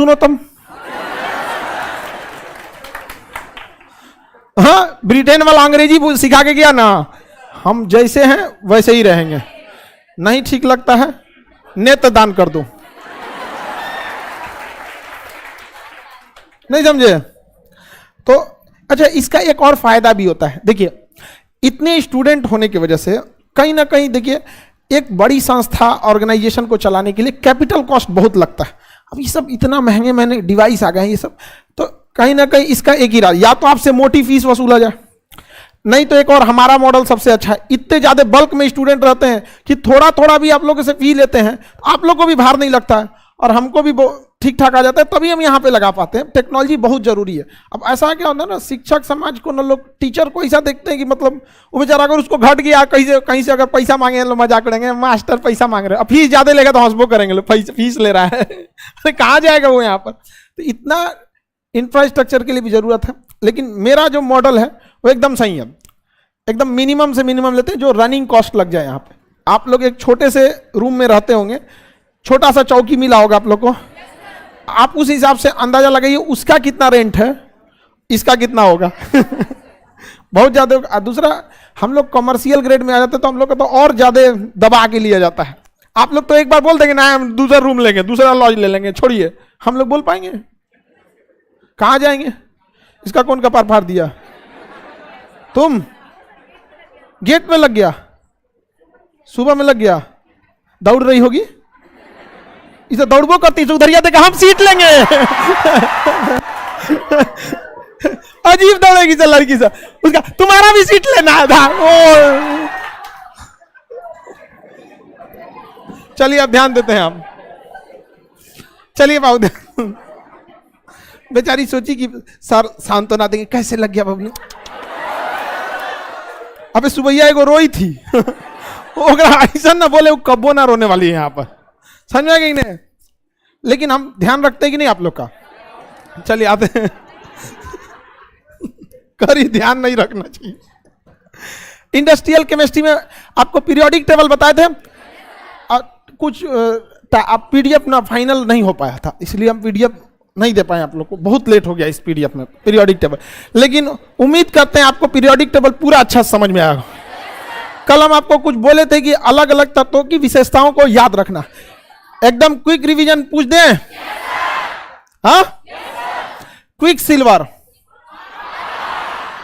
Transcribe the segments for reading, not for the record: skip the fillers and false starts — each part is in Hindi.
सुनो तुम, हाँ ब्रिटेन वाला अंग्रेजी सिखा के गया ना, हम जैसे हैं वैसे ही रहेंगे, नहीं ठीक लगता है नेत्र दान कर दो, नहीं समझे? तो अच्छा, इसका एक और फायदा भी होता है। देखिए इतने स्टूडेंट होने की वजह से कहीं ना कहीं, देखिए एक बड़ी संस्था ऑर्गेनाइजेशन को चलाने के लिए कैपिटल कॉस्ट बहुत लगता है। अब ये सब इतना महंगे महंगे डिवाइस आ गए हैं ये सब, तो कहीं ना कहीं इसका एक ही राज, या तो आपसे मोटी फीस वसूला जाए, नहीं तो एक और हमारा मॉडल सबसे अच्छा है, इतने ज्यादा बल्क में स्टूडेंट रहते हैं कि थोड़ा थोड़ा भी आप लोगों से फी लेते हैं, आप लोग को भी भार नहीं लगता है और हमको भी ठीक ठाक आ जाता है, तभी हम यहाँ पे लगा पाते हैं। टेक्नोलॉजी बहुत जरूरी है। अब ऐसा क्या होता है ना, शिक्षक समाज को ना, लोग टीचर को ऐसा देखते हैं कि मतलब वो बेचारा अगर उसको घट गया कहीं से अगर पैसा मांगे लोग मजाक करेंगे, मास्टर पैसा मांग रहे हैं, अब फीस ज्यादा लेगा तो हंसबो करेंगे लोग, फीस ले रहा है अरे कहाँ जाएगा वो यहाँ पर। तो इतना इंफ्रास्ट्रक्चर के लिए भी जरूरत है, लेकिन मेरा जो मॉडल है वो एकदम सही है, एकदम मिनिमम से मिनिमम लेते हैं जो रनिंग कॉस्ट लग जाए। यहाँ पे आप लोग एक छोटे से रूम में रहते होंगे, छोटा सा चौकी मिला होगा आप लोग को, आप उस हिसाब से अंदाजा लगाइए उसका कितना रेंट है, इसका कितना होगा बहुत ज्यादा होगा। दूसरा, हम लोग कमर्शियल ग्रेड में आ जाते हैं तो हम लोग को तो और ज्यादा दबा के लिया जाता है। आप लोग तो एक बार बोल देंगे ना हम दूसरा रूम लेंगे, दूसरा लॉज ले लेंगे, छोड़िए, हम लोग बोल पाएंगे? कहाँ जाएंगे? इसका कौन कपार फाड़ दिया? तुम गेट में लग गया, सुबह में लग गया, दौड़ रही होगी, इसे दौड़बो करती तो उधर देखा हम सीट लेंगे अजीब दौड़ेगी से लड़की से, उसका तुम्हारा भी सीट लेना था। चलिए अब ध्यान देते हैं हम, चलिए बाबू बेचारी सोची कि सर सांत्वना देंगे, कैसे लग गया बबली, अबे सुबह एगो रोई थी ऐसा ना बोले वो कब्बो ना रोने वाली है यहाँ पर, समझ गई नहीं? लेकिन हम ध्यान रखते हैं कि नहीं आप लोग का? चलिए आते हैं करी ध्यान नहीं रखना चाहिए। इंडस्ट्रियल केमिस्ट्री में आपको पीरियोडिक टेबल बताए थे, कुछ आप पीडीएफ ना फाइनल नहीं हो पाया था, इसलिए हम पीडीएफ नहीं दे पाए आप लोग को, बहुत लेट हो गया इस पीडीएफ में पीरियोडिक टेबल, लेकिन उम्मीद करते हैं आपको पीरियोडिक टेबल पूरा अच्छा समझ में आएगा। कल हम आपको कुछ बोले थे कि अलग अलग तत्वों की विशेषताओं को याद रखना, एकदम क्विक रिवीजन पूछ दें? हाँ, क्विक सिल्वर,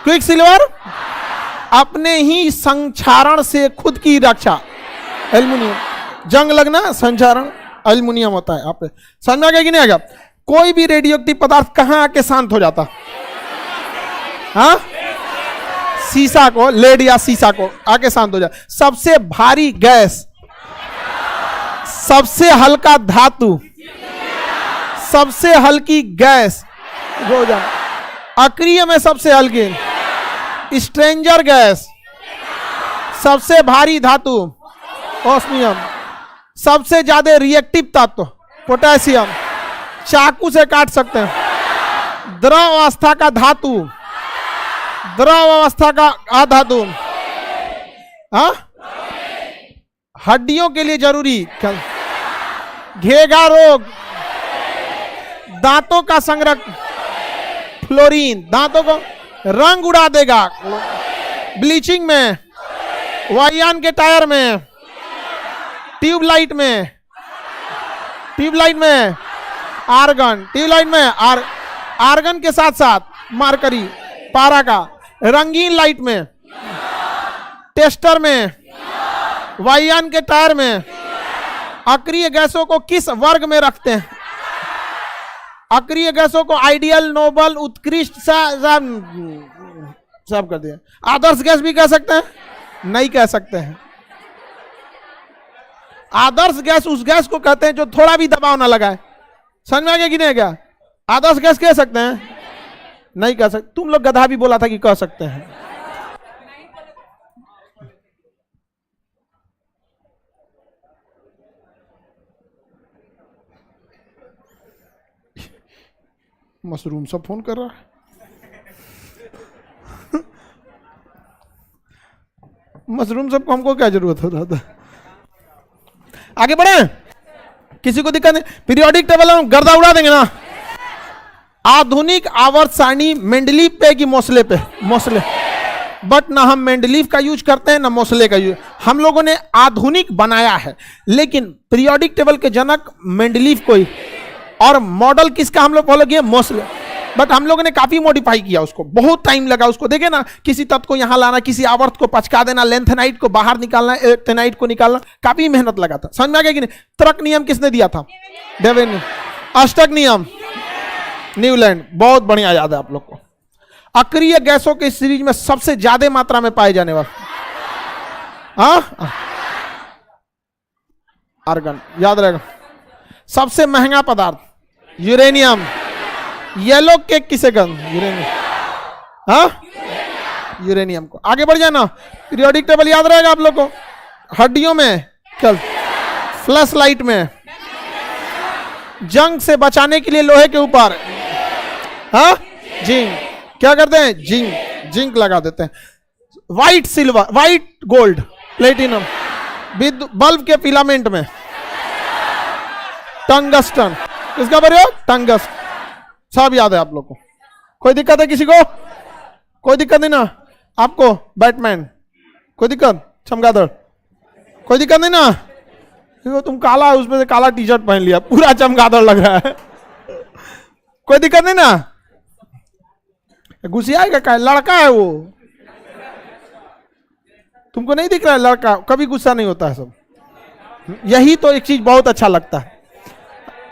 क्विक सिल्वर अपने ही संक्षारण से खुद की रक्षा, एल्युमिनियम, जंग लगना संक्षारण एल्युमिनियम होता है। आप समझ में आ गया कि नहीं आ गया? कोई भी रेडियोएक्टिव पदार्थ कहां आके शांत हो जाता? हाँ, सीसा को, लेड या सीसा को आके शांत हो जाए। सबसे भारी गैस, सबसे हल्का धातु, सबसे हल्की गैस, अक्रिय में सबसे हल्की स्ट्रेंजर गैस, सबसे भारी धातु ऑस्मियम, सबसे ज्यादा रिएक्टिव तत्व पोटेशियम, चाकू से काट सकते हैं, द्रव अवस्था का धातु, द्रव अवस्था का अधातु, हाँ, हड्डियों के लिए जरूरी, घेगा रोग, दांतों का संरक्षण, फ्लोरीन, दांतों को रंग उड़ा देगा, ब्लीचिंग में, वायुयान के टायर में, ट्यूबलाइट में, ट्यूबलाइट में, आर्गन, ट्यूबलाइट में, आर्गन के साथ साथ मार्करी, पारा का, रंगीन लाइट में, टेस्टर में, वायुयान के टायर में। अक्रिय गैसों को किस वर्ग में रखते हैं? अक्रिय गैसों को आइडियल, नोबल, उत्कृष्ट, सब कर दिया। आदर्श गैस भी कह सकते हैं? नहीं कह सकते हैं। आदर्श गैस उस गैस को कहते हैं जो थोड़ा भी दबाव ना लगाए। समझ में आ गया कि नहीं क्या? आदर्श गैस कह सकते हैं? नहीं कह सकते। तुम लोग गधा भी बोला था कि कह सकते हैं। मशरूम सब फोन कर रहा है। मशरूम सबको हमको क्या जरूरत हो रहा था? आगे बढ़े, किसी को दिक्कत नहीं। पीरियोडिक टेबल हम गर्दा उड़ा देंगे ना। आधुनिक आवर्त सारणी मेंडलीव पे कि मोसले पे? मोसले। बट ना हम मेंडलीव का यूज करते हैं ना मोसले का यूज। हम लोगों ने आधुनिक बनाया है, लेकिन पीरियोडिक टेबल के जनक मेंडलीव को ही, और मॉडल किसका हम लोग फॉलो किए? मोसले। बट हम लोगों ने काफी मॉडिफाई किया उसको, बहुत टाइम लगा उसको। देखे ना, किसी तत्व को यहां लाना, किसी आवर्त को पचका देना, लेंथेनाइट को बाहर निकालना, टेनाइट को निकालना, काफी मेहनत लगा था। समझ में आ गया कि नहीं? तर्क नियम किसने दिया था? डेविड ने। अष्टक नियम न्यूलैंड, बहुत बढ़िया याद है आप लोग को। अक्रिय गैसों के सीरीज में सबसे ज्यादा मात्रा में पाए जाने वाला आर्गन, याद रहेगा। सबसे महंगा पदार्थ यूरेनियम। येलो केक किसे कहते? यूरेनियम। यूरेनियम को। आगे बढ़ जाना, पीरियोडिक टेबल याद रहेगा आप लोग को। हड्डियों में चल, फ्लैश लाइट में, जंग से बचाने के लिए लोहे के ऊपर जिंक, क्या करते हैं? जिंक लगा देते हैं। White silver, white gold, platinum. Bulb के फिलामेंट में टंगस्टन, किसका प्रयोग? टंगस्टन। सब याद है आप लोग को। कोई दिक्कत है किसी को? कोई दिक्कत नहीं ना आपको? बैटमैन, कोई दिक्कत? चमगादड़, कोई दिक्कत नहीं ना? तुम काला है, उसमें से काला टी शर्ट पहन लिया, पूरा चमगादड़ लग रहा है। कोई दिक्कत नहीं ना? गुस्साएगा क्या? लड़का है वो, तुमको नहीं दिख रहा है? लड़का कभी गुस्सा नहीं होता है सब। यही तो एक चीज बहुत अच्छा लगता है।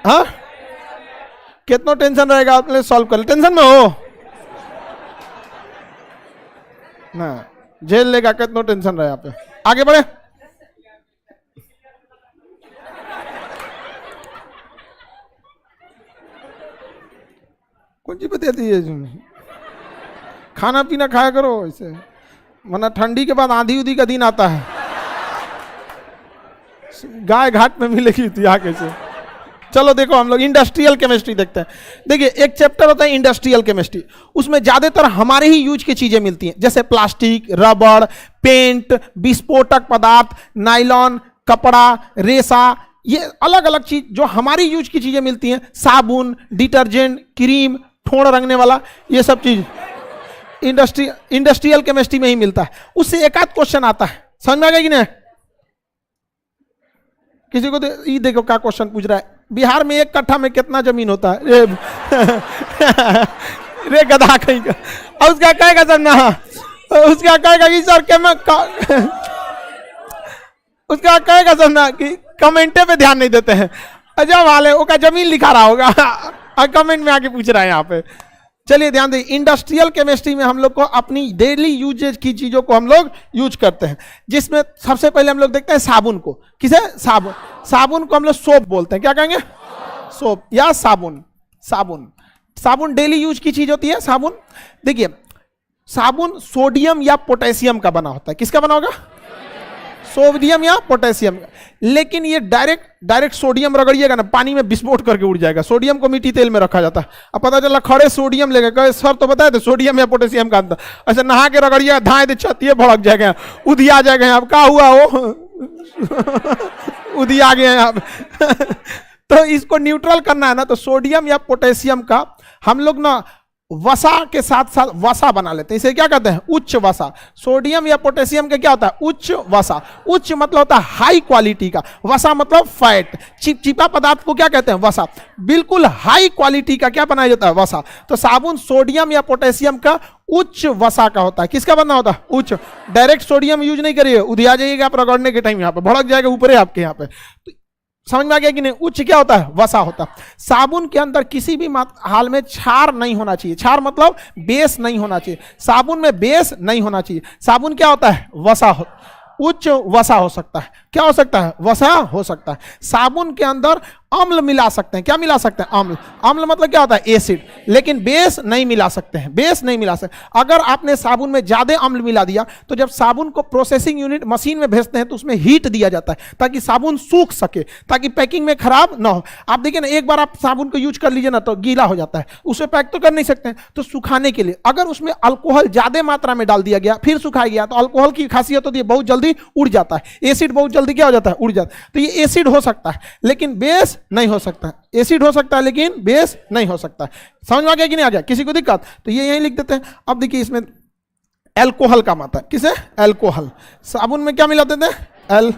हाँ, कितना टेंशन रहेगा आपने सॉल्व कर, टेंशन में हो ना, झेल लेगा। कितना टेंशन रहे आप पे। आगे बढ़े। कौन सी बताती है? खाना पीना खाया करो ऐसे, वरना ठंडी के बाद आंधी उधी का दिन आता है, गाय घाट में मिलेगी थी आगे से। चलो देखो, हम लोग इंडस्ट्रियल केमिस्ट्री देखते हैं। देखिए, एक चैप्टर होता है इंडस्ट्रियल केमिस्ट्री, उसमें ज्यादातर हमारे ही यूज की चीजें मिलती हैं, जैसे प्लास्टिक, रबड़, पेंट, विस्फोटक पदार्थ, नायलॉन, कपड़ा, रेशा, ये अलग अलग चीज जो हमारी यूज की चीजें मिलती हैं। साबुन, डिटर्जेंट, क्रीम, ठोड़ रंगने वाला, ये सब चीज इंडस्ट्रियल केमिस्ट्री में ही मिलता है। उससे एक आध क्वेश्चन आता है, समझ में आ गया कि नहीं? किसी को ये देखो क्या क्वेश्चन पूछ रहा है, बिहार में 1 कट्ठा में कितना जमीन होता है? रे गधा कहीं का। और उसका कहेगा सर ना, उसका कहेगा कि सर क्या मैं उसका कहेगा सर ना कि कमेंटे पे ध्यान नहीं देते हैं। अच्छा वाले वो का जमीन लिखा रहा होगा और कमेंट में आके पूछ रहा है यहाँ पे। चलिए ध्यान दें, इंडस्ट्रियल केमिस्ट्री में हम लोग को अपनी डेली यूजेज की चीजों को हम लोग यूज करते हैं, जिसमें सबसे पहले हम लोग देखते हैं साबुन को। किसे? साबुन। साबुन को हम लोग सोप बोलते हैं। क्या कहेंगे? सोप या साबुन। साबुन डेली यूज की चीज होती है साबुन। देखिए, साबुन सोडियम या पोटेशियम का बना होता है। किसका बना होगा? सोडियम या पोटेशियम। लेकिन ये डायरेक्ट सोडियम रगड़िएगा ना, पानी में विस्फोट करके उड़ जाएगा। सोडियम को मीठी तेल में रखा जाता है। अब पता चला खड़े सोडियम लेगा, कहे सर तो बताए थे सोडियम या पोटेशियम का अंतर। ऐसे नहा के रगड़िएगा, धाए दे छतिए भड़क जाएगा, उधिया जाएगा। अब क्या हुआ वो उधिया गए हैं अब। तो इसको न्यूट्रल करना है ना, तो सोडियम या पोटेशियम का हम लोग ना वसा के साथ साथ वसा बना लेते हैं। इसे क्या कहते हैं? उच्च वसा। सोडियम या पोटेशियम का क्या होता है? उच्च वसा। उच्च मतलब होता है हाई क्वालिटी का, वसा मतलब फैट। चिपचिपा पदार्थ को क्या कहते हैं? वसा। बिल्कुल हाई क्वालिटी का क्या बनाया जाता है? वसा। तो साबुन सोडियम या पोटेशियम का उच्च वसा का होता है। किसका बनना होता है? उच्च। डायरेक्ट सोडियम यूज नहीं करिए, उधिया जाइएगा आप रगड़ने के टाइम, यहाँ पे भड़क जाएगा ऊपर आपके यहाँ पे। समझ में आ गया कि नहीं? उच्च क्या होता है? वसा होता है। साबुन के अंदर किसी भी हाल में क्षार नहीं होना चाहिए। क्षार मतलब बेस नहीं होना चाहिए। साबुन में बेस नहीं होना चाहिए। साबुन क्या होता है? वसा। उच्च वसा हो सकता है। क्या हो सकता है? वसा हो सकता है। साबुन के अंदर अम्ल मिला सकते हैं। क्या मिला सकते हैं? अम्ल। अम्ल मतलब क्या होता है? एसिड। लेकिन बेस नहीं मिला सकते हैं। बेस नहीं मिला सकते। अगर आपने साबुन में ज्यादा अम्ल मिला दिया तो जब साबुन को प्रोसेसिंग यूनिट मशीन में भेजते हैं तो उसमें हीट दिया जाता है ताकि साबुन सूख सके, ताकि पैकिंग में खराब ना हो। आप देखिए ना, एक बार आप साबुन को यूज कर लीजिए ना तो गीला हो जाता है, उसे पैक तो कर नहीं सकते हैं। तो सुखाने के लिए अगर उसमें अल्कोहल ज्यादा मात्रा में डाल दिया गया फिर सुखाया गया तो अल्कोहल की खासियत होती है बहुत जल्दी उड़ जाता है। एसिड बहुत जल्दी क्या हो जाता है? उड़ जाता है। तो ये एसिड हो सकता है, लेकिन बेस नहीं हो सकता। एसिड हो सकता है लेकिन बेस नहीं हो सकता। समझ में आ गया कि नहीं आ गया? किसी को दिक्कत? तो ये यहीं लिख देते हैं। अब देखिए इसमें एल्कोहल का मात्रा, किसे? एल्कोहल। साबुन में क्या मिला देते हैं?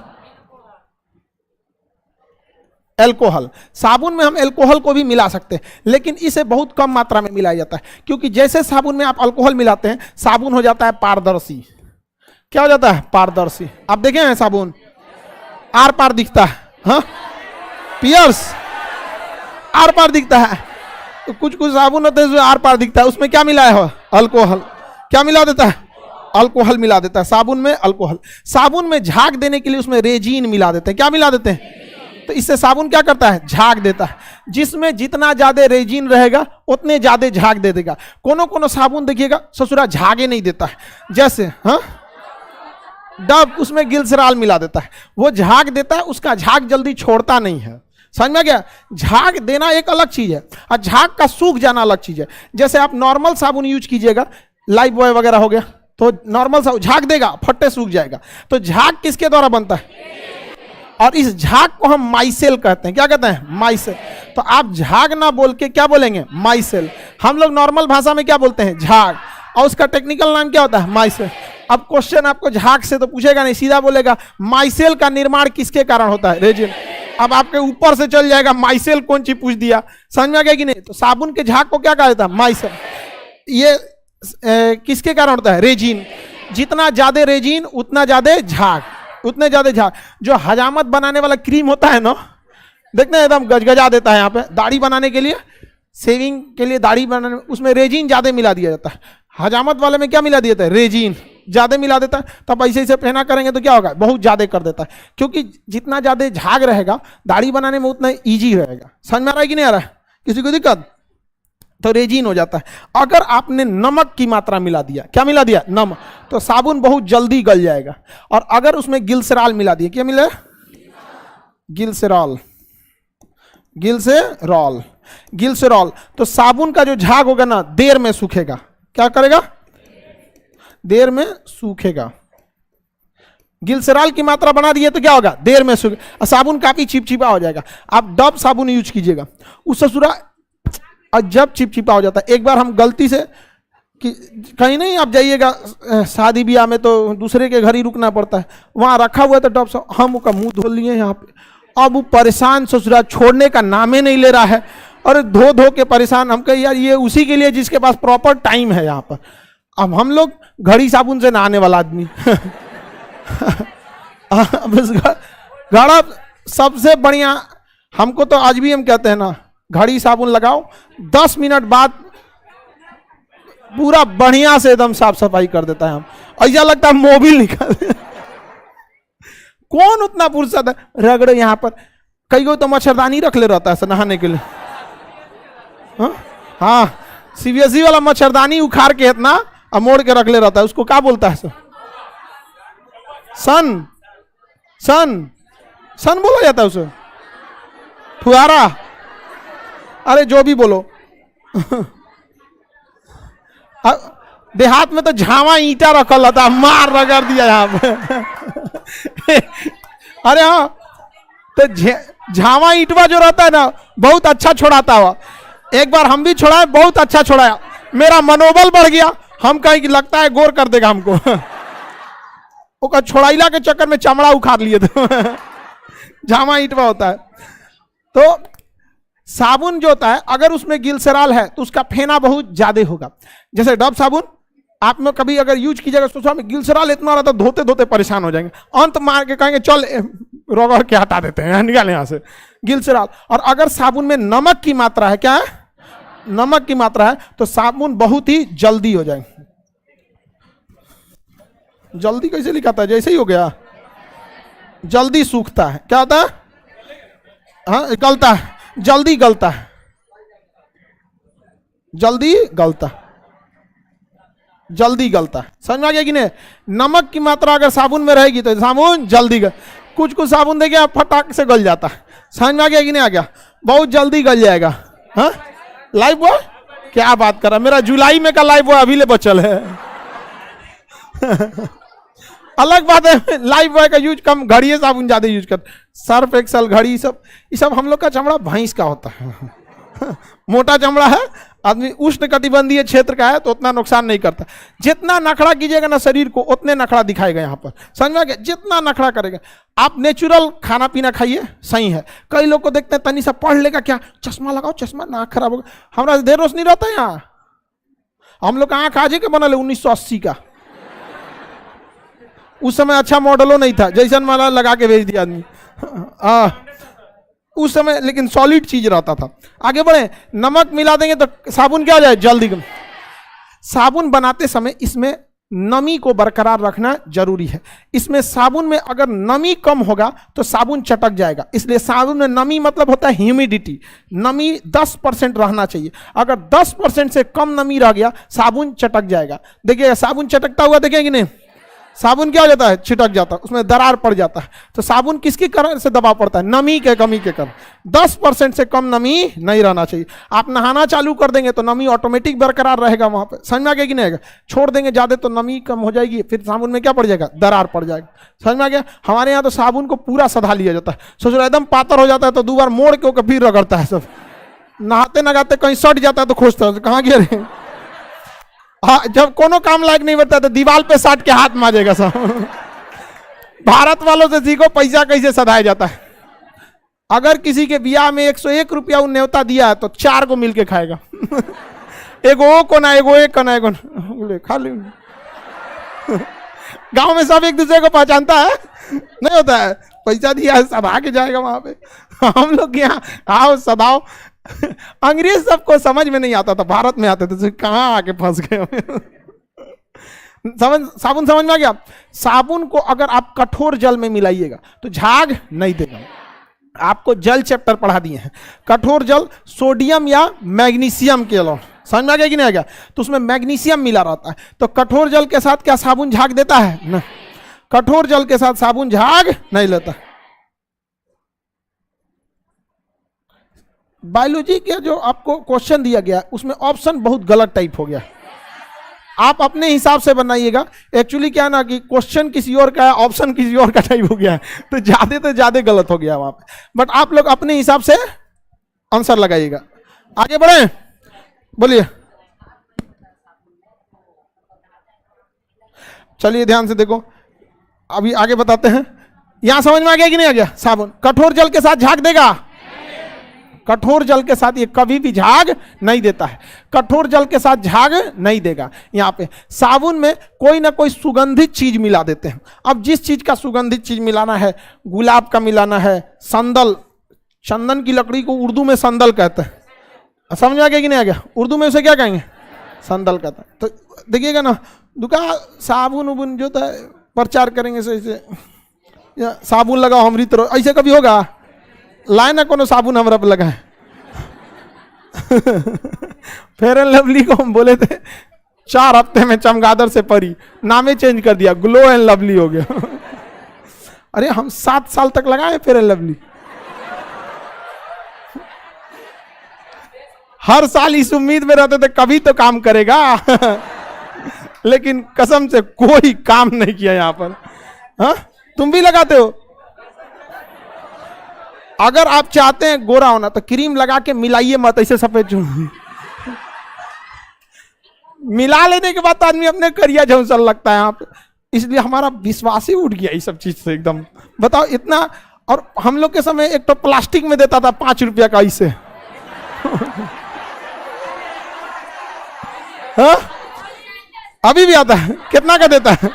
एल्कोहल। साबुन में हम एल्कोहल को भी मिला सकते हैं, लेकिन इसे बहुत कम मात्रा में मिलाया जाता है, क्योंकि जैसे साबुन में आप अल्कोहल मिलाते हैं, साबुन हो जाता है पारदर्शी। क्या हो जाता है? पारदर्शी। आप देखे हैं साबुन आर पार दिखता है, हाँ, पियर्स आर पार दिखता है। तो कुछ कुछ साबुन होते हैं जो आर पार दिखता है, उसमें क्या मिलाया हो? अल्कोहल। क्या मिला देता है? अल्कोहल मिला देता है साबुन में, अल्कोहल। साबुन में झाग देने के लिए उसमें रेजीन मिला देते हैं। क्या मिला देते हैं? तो इससे साबुन क्या करता है? झाग देता है। जिसमें जितना ज्यादा रेजिन रहेगा उतने ज्यादा झाग दे देगा। कोनो कोनो साबुन देखिएगा ससुरा झागे नहीं देता है, जैसे हाँ डब, उसमें गिल्सराल मिला देता है, वो झाग देता है, उसका झाग जल्दी छोड़ता नहीं है। समझ में गया? झाग देना एक अलग चीज है और झाग का सूख जाना अलग चीज है। जैसे आप नॉर्मल साबुन यूज कीजिएगा, लाइफ बॉय वगैरह हो गया, तो नॉर्मल साबुन झाग देगा, फट्टे सूख जाएगा। तो झाग किसके द्वारा बनता है? और इस झाग को हम माइसेल कहते हैं। क्या कहते हैं? माइसेल। तो आप झाग ना बोल के क्या बोलेंगे? माइसेल। हम लोग नॉर्मल भाषा में क्या बोलते हैं? झाग। और उसका टेक्निकल नाम क्या होता है? माइसेल। अब क्वेश्चन आपको झाग से तो पूछेगा नहीं, सीधा बोलेगा माइसेल का निर्माण किसके कारण होता है? रेजिन। अब आपके ऊपर से चल जाएगा माइसेल कौन चीज पूछ दिया। समझ में आ गया कि नहीं? तो साबुन के झाग को क्या कहा जाता है? माइसेल। ये किसके कारण होता है? रेजिन। जितना ज्यादा रेजिन उतना ज्यादा झाग, उतने ज्यादा झाग। जो हजामत बनाने वाला क्रीम होता है ना, देखते हैं एकदम गजगजा देता है। यहाँ पे दाढ़ी बनाने के लिए, सेविंग के लिए दाढ़ी बनाने में उसमें रेजिन ज्यादा मिला दिया जाता है। हजामत वाले में क्या मिला दिया जाता है? रेजिन ज्यादा मिला देता है। तब ऐसे ऐसे पहना करेंगे तो क्या होगा? बहुत ज्यादा कर देता है, क्योंकि जितना ज्यादा झाग रहेगा दाढ़ी बनाने में उतना ईजी रहेगा। समझ में आ रहा है कि नहीं आ रहा है? किसी को दिक्कत? तो रेजिन हो जाता है। अगर आपने नमक की मात्रा मिला दिया, क्या मिला दिया? नमक, तो साबुन बहुत जल्दी गल जाएगा। और अगर उसमें गिल्सराल मिला दिया, क्या मिला? गिल्सराल। गिल्सराल, गिल्सराल। तो साबुन का जो झाग होगा ना, देर में सूखेगा। क्या करेगा? देर में सूखेगा। गिल्सराल की मात्रा बना दिए तो क्या होगा? देर में सूखे, साबुन काफी चिपचिपा हो जाएगा। आप डब साबुन यूज कीजिएगा, उस ससुरा और जब चिपचिपा हो जाता है। एक बार हम गलती से कि कहीं नहीं आप जाइएगा शादी ब्याह में, तो दूसरे के घर ही रुकना पड़ता है, वहां रखा हुआ था डब, हम उसका मुंह धो लिए यहाँ पे। अब वो परेशान ससुरा छोड़ने का नाम ही नहीं ले रहा है, और धो धो के परेशान। हम कहे यार ये उसी के लिए जिसके पास प्रॉपर टाइम है यहाँ पर। अब हम लोग घड़ी साबुन से नहाने वाला आदमी घड़ा सबसे बढ़िया। हमको तो आज भी हम कहते हैं ना, घड़ी साबुन लगाओ, 10 मिनट बाद पूरा बढ़िया से एकदम साफ सफाई कर देता है। हम ऐसा लगता है मोबिल निकाल कौन उतना फुर्सत है? रगड़ो यहाँ पर। कई को तो मच्छरदानी रख ले रहता है नहाने के लिए। हाँ, सीबीएसई वाला मच्छरदानी उखाड़ के इतना मोड़ के रख ले रहता है। उसको क्या बोलता है? सन। सन, सन बोला जाता है उसे। फुहारा, अरे जो भी बोलो। देहात में तो झावा ईंटा रखल रहता, मार रगड़ दिया यहाँ पे। अरे हाँ, तो झावा ईंटवा जो रहता है ना, बहुत अच्छा छोड़ाता हुआ। एक बार हम भी छोड़ाए, बहुत अच्छा छोड़ाया, मेरा मनोबल बढ़ गया। हम कहीं कि लगता है गोर कर देगा हमको। वो छोड़ाइला के चक्कर में चमड़ा उखाड़ लिए थे। झामा ईंटवा होता है। तो साबुन जो होता है, अगर उसमें गिल्सराल है तो उसका फेना बहुत ज्यादा होगा। जैसे डब साबुन आप में कभी अगर यूज कीजिएगा तो उसमें गिल्सराल इतना रहता है, धोते धोते परेशान हो जाएंगे। अंत मार के कहेंगे चल रगड़ के हटा देते हैं, निकाले यहाँ से गिल्सराल। और अगर साबुन में नमक की मात्रा है, क्या है? नमक की मात्रा है, तो साबुन बहुत ही जल्दी हो जाएंगे। जल्दी कैसे लिखाता है? जैसे ही हो गया, जल्दी सूखता है। क्या होता है? हाँ, गलता है, जल्दी गलता है, जल्दी गलता, जल्दी गलता है। समझ में आ गया कि नहीं? नमक की मात्रा अगर साबुन में रहेगी तो साबुन जल्दी गल। कुछ कुछ साबुन देखिए फटाक से गल जाता है। समझ में आ गया कि नहीं आ गया? बहुत जल्दी गल जाएगा। हाँ, लाइफ बॉय क्या बात कर रहा, मेरा जुलाई में का लाइफ बॉय अभी ले बचल है। अलग बात है, लाइफ बॉय का यूज कम, घड़ी साबुन ज्यादा यूज कर, सर्फ एक्सल घड़ी, ये सब हम लोग का चमड़ा भैंस का होता है। मोटा चमड़ा है, आदमी उष्ण कटिबंधीय क्षेत्र का है तो उतना नुकसान नहीं करता। जितना नखड़ा कीजिएगा ना शरीर को उतने नखड़ा दिखाएगा यहाँ पर, समझ में आ गया? जितना नखड़ा करेगा आप नेचुरल खाना पीना खाइए, सही है। कई लोग को देखते हैं तनी सा पढ़ लेगा क्या, चश्मा लगाओ, चश्मा नाक खराब होगा। हमारा देर रोशनी रहता है यहाँ, हम लोग का आँख आज के बनल है 1980 का, उस समय अच्छा मॉडलो नहीं था, जैसन माला लगा के भेज दिया आदमी उस समय, लेकिन सॉलिड चीज रहता था। आगे बढ़े, नमक मिला देंगे तो साबुन क्या हो जाए जल्दी। साबुन बनाते समय इसमें नमी को बरकरार रखना जरूरी है। इसमें साबुन में अगर नमी कम होगा तो साबुन चटक जाएगा, इसलिए साबुन में नमी मतलब होता है ह्यूमिडिटी, नमी 10% रहना चाहिए। अगर 10% से कम नमी रह गया साबुन चटक जाएगा। देखिए साबुन चटकता हुआ देखेंगे कि नहीं, साबुन क्या हो जाता है, छिटक जाता है, उसमें दरार पड़ जाता है। तो साबुन किसके कारण से दबाव पड़ता है, नमी के कमी के कारण। 10% से कम नमी नहीं रहना चाहिए। आप नहाना चालू कर देंगे तो नमी ऑटोमेटिक बरकरार रहेगा वहां पे, समझ में आ गया कि नहीं आएगा? छोड़ देंगे ज्यादा तो नमी कम हो जाएगी, फिर साबुन में क्या पड़ जाएगा, दरार पड़ जाएगा। समझ में आ गया? हमारे यहाँ तो साबुन को पूरा सधा लिया जाता है, सोच रहा एकदम पातर हो जाता है तो 2 बार मोड़ के फिर रगड़ता है सब। नहाते नहाते कहीं सट जाता है तो खोजता है कहाँ गिर रहे। हाँ, जब कोनो काम लायक नहीं बता तो दीवार पे साट के हाथ मारेगा सब। भारत वालों से सीखो पैसा कैसे सधाया जाता है। अगर किसी के ब्याह में 101 रुपया उन न्योता दिया है तो 4 को मिलके खाएगा। एगो कोना, एगो एक कोना, एगो खा ली। गांव में सब एक दूसरे को पहचानता है, नहीं होता है, पैसा दिया है सधा के जाएगा वहां पे। हम लोग यहाँ आओ सदाओ, अंग्रेज सबको समझ में नहीं आता था, भारत में आते थे, कहाँ आके फंस गए। साबुन समझ में आ गया? साबुन को अगर आप कठोर जल में मिलाइएगा तो झाग नहीं देगा। आपको जल चैप्टर पढ़ा दिए हैं, कठोर जल सोडियम या मैग्नीशियम के अलावा, समझ में आ गया कि नहीं आ गया? तो उसमें मैग्नीशियम मिला रहता है। तो कठोर जल के साथ क्या साबुन झाग देता है? नहीं, कठोर जल के साथ साबुन झाग नहीं लेता। बायोलॉजी के जो आपको क्वेश्चन दिया गया उसमें ऑप्शन बहुत गलत टाइप हो गया, आप अपने हिसाब से बनाइएगा। एक्चुअली क्या ना कि क्वेश्चन किसी और का है, ऑप्शन किसी और का टाइप हो गया है, तो ज्यादा गलत हो गया वहां पे। बट आप लोग अपने हिसाब से आंसर लगाइएगा। आगे बढ़े, बोलिए। चलिए ध्यान से देखो, अभी आगे बताते हैं। यहां समझ में आ गया कि नहीं आ गया? साबुन कठोर जल के साथ झाग देगा, कठोर जल के साथ ये कभी भी झाग नहीं देता है, कठोर जल के साथ झाग नहीं देगा। यहाँ पे साबुन में कोई ना कोई सुगंधित चीज मिला देते हैं। अब जिस चीज का सुगंधित चीज मिलाना है, गुलाब का मिलाना है, संदल, चंदन की लकड़ी को उर्दू में संदल कहते हैं। समझ में आ गया कि नहीं आ गया? उर्दू में उसे क्या कहेंगे? संदल कहते हैं। तो देखिएगा ना, दुकान साबुन उबुन जो है प्रचार करेंगे ऐसे, साबुन लगाओ हमारी तरह, ऐसे कभी होगा? लाए ना कोनो साबुन हमारा पे लगाए। फेयर एंड लवली को हम बोले थे 4 हफ्ते में चमगादड़ से परी, नामे चेंज कर दिया, ग्लो एंड लवली हो गया। अरे हम 7 साल तक लगाए फेयर एंड लवली, हर साल इस उम्मीद में रहते थे कभी तो काम करेगा। लेकिन कसम से कोई काम नहीं किया यहां पर। हाँ, तुम भी लगाते हो? अगर आप चाहते हैं गोरा होना तो क्रीम लगा के मिलाइए मत, ऐसे सफेद मिला लेने के बाद तो आदमी अपने करिया झंसल लगता है आप, इसलिए हमारा विश्वास ही उठ गया इस सब चीज से एकदम। बताओ इतना, और हम लोग के समय एक तो प्लास्टिक में देता था 5 रुपया का, ऐसे। हाँ? अभी भी आता है, कितना का देता है?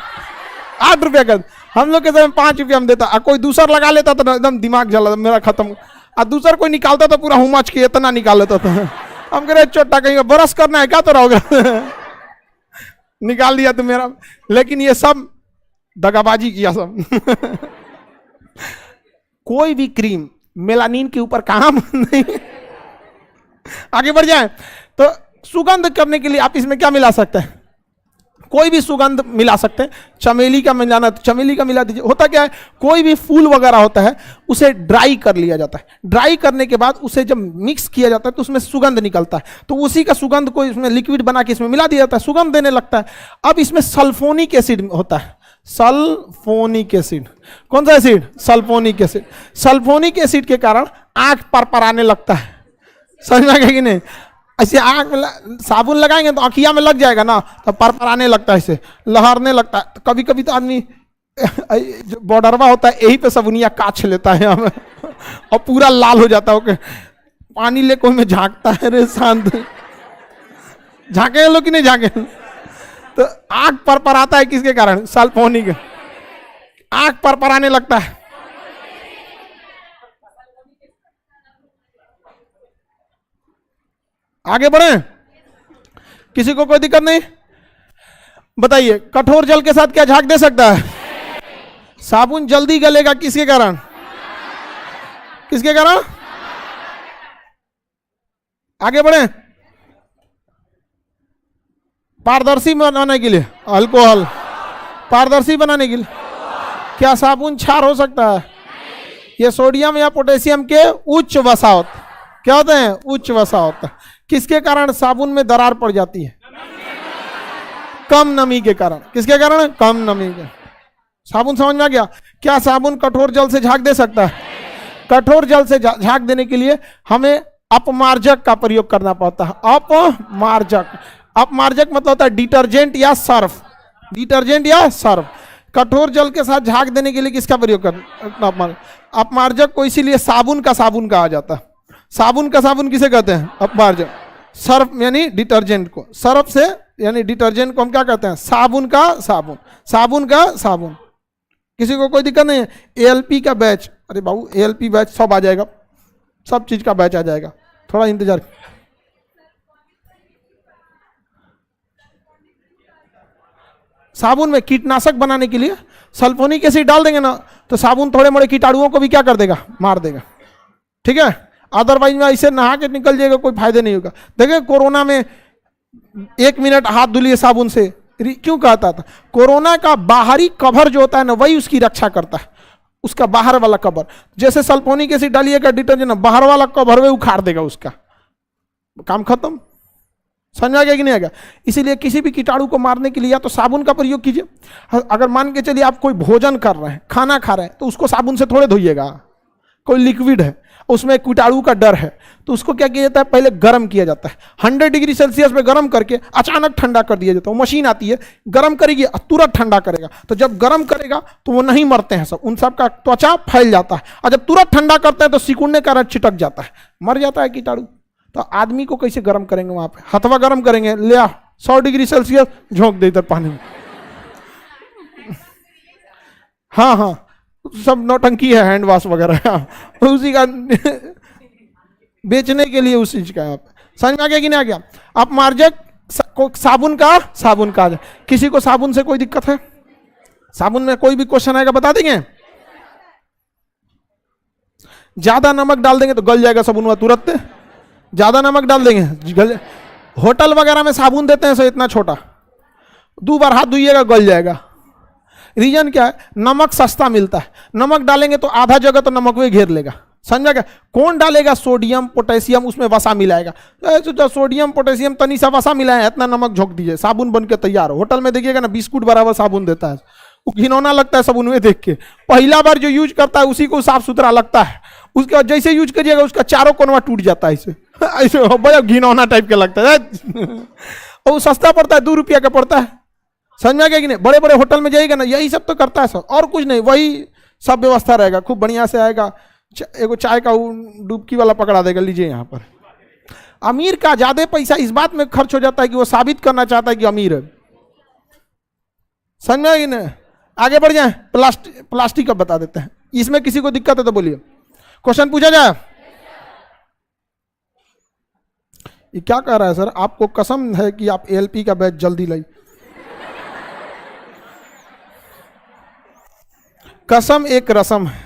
8 रुपया का। हम लोग के समय 5 रुपया में देता, कोई दूसर लगा लेता तो एकदम दिमाग जला मेरा खत्म, और दूसर कोई निकालता तो पूरा हुमच के इतना निकाल लेता था। हम कह रहे चोटा कहीं ब्रश करना है क्या तो रहोगा। निकाल दिया तो मेरा, लेकिन ये सब दगाबाजी किया सब। कोई भी क्रीम मेलानिन के ऊपर काम नहीं। आगे बढ़ जाए तो सुगंध करने के लिए आप इसमें क्या मिला सकते हैं? कोई भी सुगंध मिला सकते हैं। चमेली का मिलाना तो चमेली का मिला दीजिए। होता क्या है, कोई भी फूल वगैरह होता है उसे ड्राई कर लिया जाता है, ड्राई करने के बाद उसे जब मिक्स किया जाता है तो उसमें सुगंध निकलता है, तो उसी का सुगंध को इसमें लिक्विड बना के इसमें मिला दिया जाता है, सुगंध देने लगता है। अब इसमें सल्फोनिक एसिड होता है, सल्फोनिक एसिड। कौन सा acid? Sulphonic acid. Sulphonic acid के कारण आंख परपराने लगता है। समझ में आ गया कि नहीं? ऐसे आंख में साबुन लगाएंगे तो आँखिया में लग जाएगा ना, तो परपराने लगता है, ऐसे लहरने लगता है। तो कभी कभी तो आदमी जो बॉर्डरवा होता है यही पे सबुनिया काछ लेता है हमें और पूरा लाल हो जाता है। ओके, पानी ले कोई में झांकता है, रे शांत झांके लोग कि नहीं झांके? तो आंख परपराता है किसके कारण? सल्फोनिक। आंख परपराने लगता है। आगे बढ़े, किसी को कोई दिक्कत नहीं? बताइए, कठोर जल के साथ क्या झाग दे सकता है? साबुन जल्दी गलेगा, किसके कारण? किसके कारण? आगे बढ़े, पारदर्शी बनाने के लिए अल्कोहल, पारदर्शी बनाने के लिए क्या साबुन क्षार हो सकता है? ये सोडियम या पोटेशियम के उच्च वसावत, क्या होते हैं? उच्च वसावत। किसके कारण साबुन में दरार पड़ जाती है? कम नमी के कारण। किसके कारण? कम नमी के। साबुन समझ में आ गया? क्या साबुन कठोर जल से झाग दे सकता है? कठोर जल से झाग देने के लिए हमें अपमार्जक का प्रयोग करना पड़ता है। अपमार्जक, अपमार्जक मतलब होता है डिटर्जेंट या सर्फ। डिटर्जेंट या सर्फ। कठोर जल के साथ झाग देने के लिए किसका प्रयोग करना? अपमार्जक को इसीलिए साबुन का साबुन कहा जाता है। साबुन का साबुन किसे कहते हैं? अपमार्जक। सर्फ यानी डिटर्जेंट को, सर्फ से यानी डिटर्जेंट को हम क्या कहते हैं? साबुन का साबुन। साबुन का साबुन। किसी को कोई दिक्कत नहीं है? एएलपी का बैच, अरे बाबू एएलपी बैच सब आ जाएगा, सब चीज का बैच आ जाएगा, थोड़ा इंतजार। साबुन में कीटनाशक बनाने के लिए सल्फोनिक एसिड डाल देंगे ना, तो साबुन थोड़े मोड़े कीटाणुओं को भी क्या कर देगा? मार देगा। ठीक है, अदरवाइज में ऐसे नहा के निकल जाएगा, कोई फायदे नहीं होगा। देखिए कोरोना में 1 मिनट हाथ धुलिए साबुन से, क्यों कहता था? कोरोना का बाहरी कवर जो होता है ना, वही उसकी रक्षा करता है, उसका बाहर वाला कवर। जैसे सल्फोनिक एसिड डालिएगा डिटर्जेंट, बाहर वाला कवर वे उखाड़ देगा, उसका काम खत्म। समझ में आ गया कि नहीं आ गया? इसीलिए किसी भी कीटाणु को मारने के लिए या तो साबुन का प्रयोग कीजिए। अगर मान के चलिए आप कोई भोजन कर रहे हैं, खाना खा रहे हैं, तो उसको साबुन से थोड़े धोइएगा। कोई लिक्विड है, उसमें कीटाणु का डर है, तो उसको क्या किया जाता है? पहले गर्म किया जाता है, 100 डिग्री सेल्सियस में गर्म करके अचानक ठंडा कर दिया जाता है। मशीन आती है, गर्म करेगी, तुरंत ठंडा करेगा। तो जब गर्म करेगा तो वो नहीं मरते हैं सब, उन सब का त्वचा फैल जाता है, और जब तुरंत ठंडा करते हैं तो सिकुड़ने का कारण छिटक जाता है, मर जाता है कीटाणु। तो आदमी को कैसे गर्म करेंगे? वहां पे हथवा गर्म करेंगे, ले आ 100 डिग्री सेल्सियस झोंक दे इधर पानी में। हाँ हाँ, सब नौटंकी है, हैंड वॉश वगैरह उसी का बेचने के लिए उस चीज का। आप समझ में आ गया कि नहीं आ गया? अपमार्जक साबुन का साबुन कहा जाए। किसी को साबुन से कोई दिक्कत है? साबुन में कोई भी क्वेश्चन आएगा बता देंगे। ज्यादा नमक डाल देंगे तो गल जाएगा साबुन तुरंत। ज्यादा नमक डाल देंगे गल। होटल वगैरह में साबुन देते हैं सो इतना छोटा, 2 बार हाथ धोइएगा गल जाएगा। रीजन क्या है? नमक सस्ता मिलता है। नमक डालेंगे तो आधा जगह तो नमक भी घेर लेगा। समझा क्या? कौन डालेगा? सोडियम पोटेशियम, उसमें वसा मिलाएगा। तो सोडियम पोटेशियम तनी सा वसा मिलाया, इतना नमक झोंक दीजिए, साबुन बन के तैयार हो। होटल में देखिएगा ना, बिस्कुट बराबर साबुन देता है, वो घिनौना लगता है साबुन में देख के। पहला बार जो यूज करता है उसी को साफ सुथरा लगता है, उसके बाद जैसे यूज करिएगा उसका चारों कोनवा टूट जाता है, ऐसे ऐसे बड़ा घिनौना टाइप का लगता है। और वो सस्ता पड़ता है, 2 रुपया का पड़ता है। समझ में आ गया कि नहीं? बड़े बड़े होटल में जाइएगा ना, यही सब तो करता है सब, और कुछ नहीं, वही सब व्यवस्था रहेगा। खूब बढ़िया से आएगा, एगो चाय का डुबकी वाला पकड़ा देगा, लीजिए यहाँ पर। अमीर का ज्यादा पैसा इस बात में खर्च हो जाता है कि वो साबित करना चाहता है कि अमीर है। समझ में आ गया ना? आगे बढ़ जाए। प्लास्टिक का बता देते हैं, इसमें किसी को दिक्कत है तो बोलिए, क्वेश्चन पूछा जाए। ये क्या कह रहा है सर? आपको कसम है कि आप एएलपी का बैच जल्दी लाई। कसम एक रस्म है,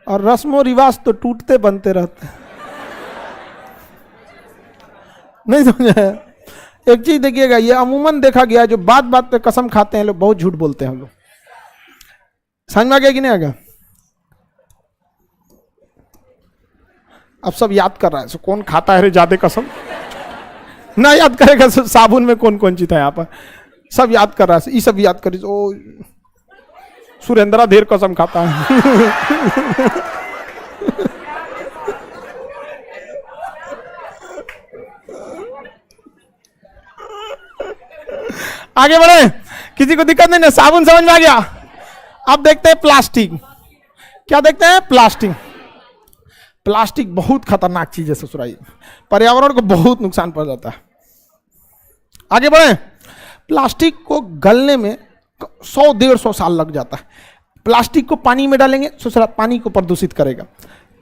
और रस्मों रिवाज तो टूटते बनते रहते हैं। नहीं समझा? एक चीज देखिएगा, ये अमूमन देखा गया, जो बात बात पे कसम खाते हैं लोग, बहुत झूठ बोलते हैं हम लोग। समझ में आ गया कि नहीं आ गया? अब सब याद कर रहा है, कौन खाता है रे ज्यादा कसम? ना याद करेगा साबुन में कौन कौन चीज था यहाँ पर। सब याद कर रहा है, ये सब याद करी। ओ सुरेंद्रा देर कसम खाता है। आगे बढ़े, किसी को दिक्कत नहीं ना, साबुन समझ में आ गया। अब देखते हैं प्लास्टिक। क्या देखते हैं? प्लास्टिक। प्लास्टिक बहुत खतरनाक चीज है ससुराई, पर्यावरण को बहुत नुकसान पहुंचाता है। आगे बढ़े, प्लास्टिक को गलने में 100-150 साल लग जाता है। प्लास्टिक को पानी में डालेंगे, ससुरा पानी को प्रदूषित करेगा।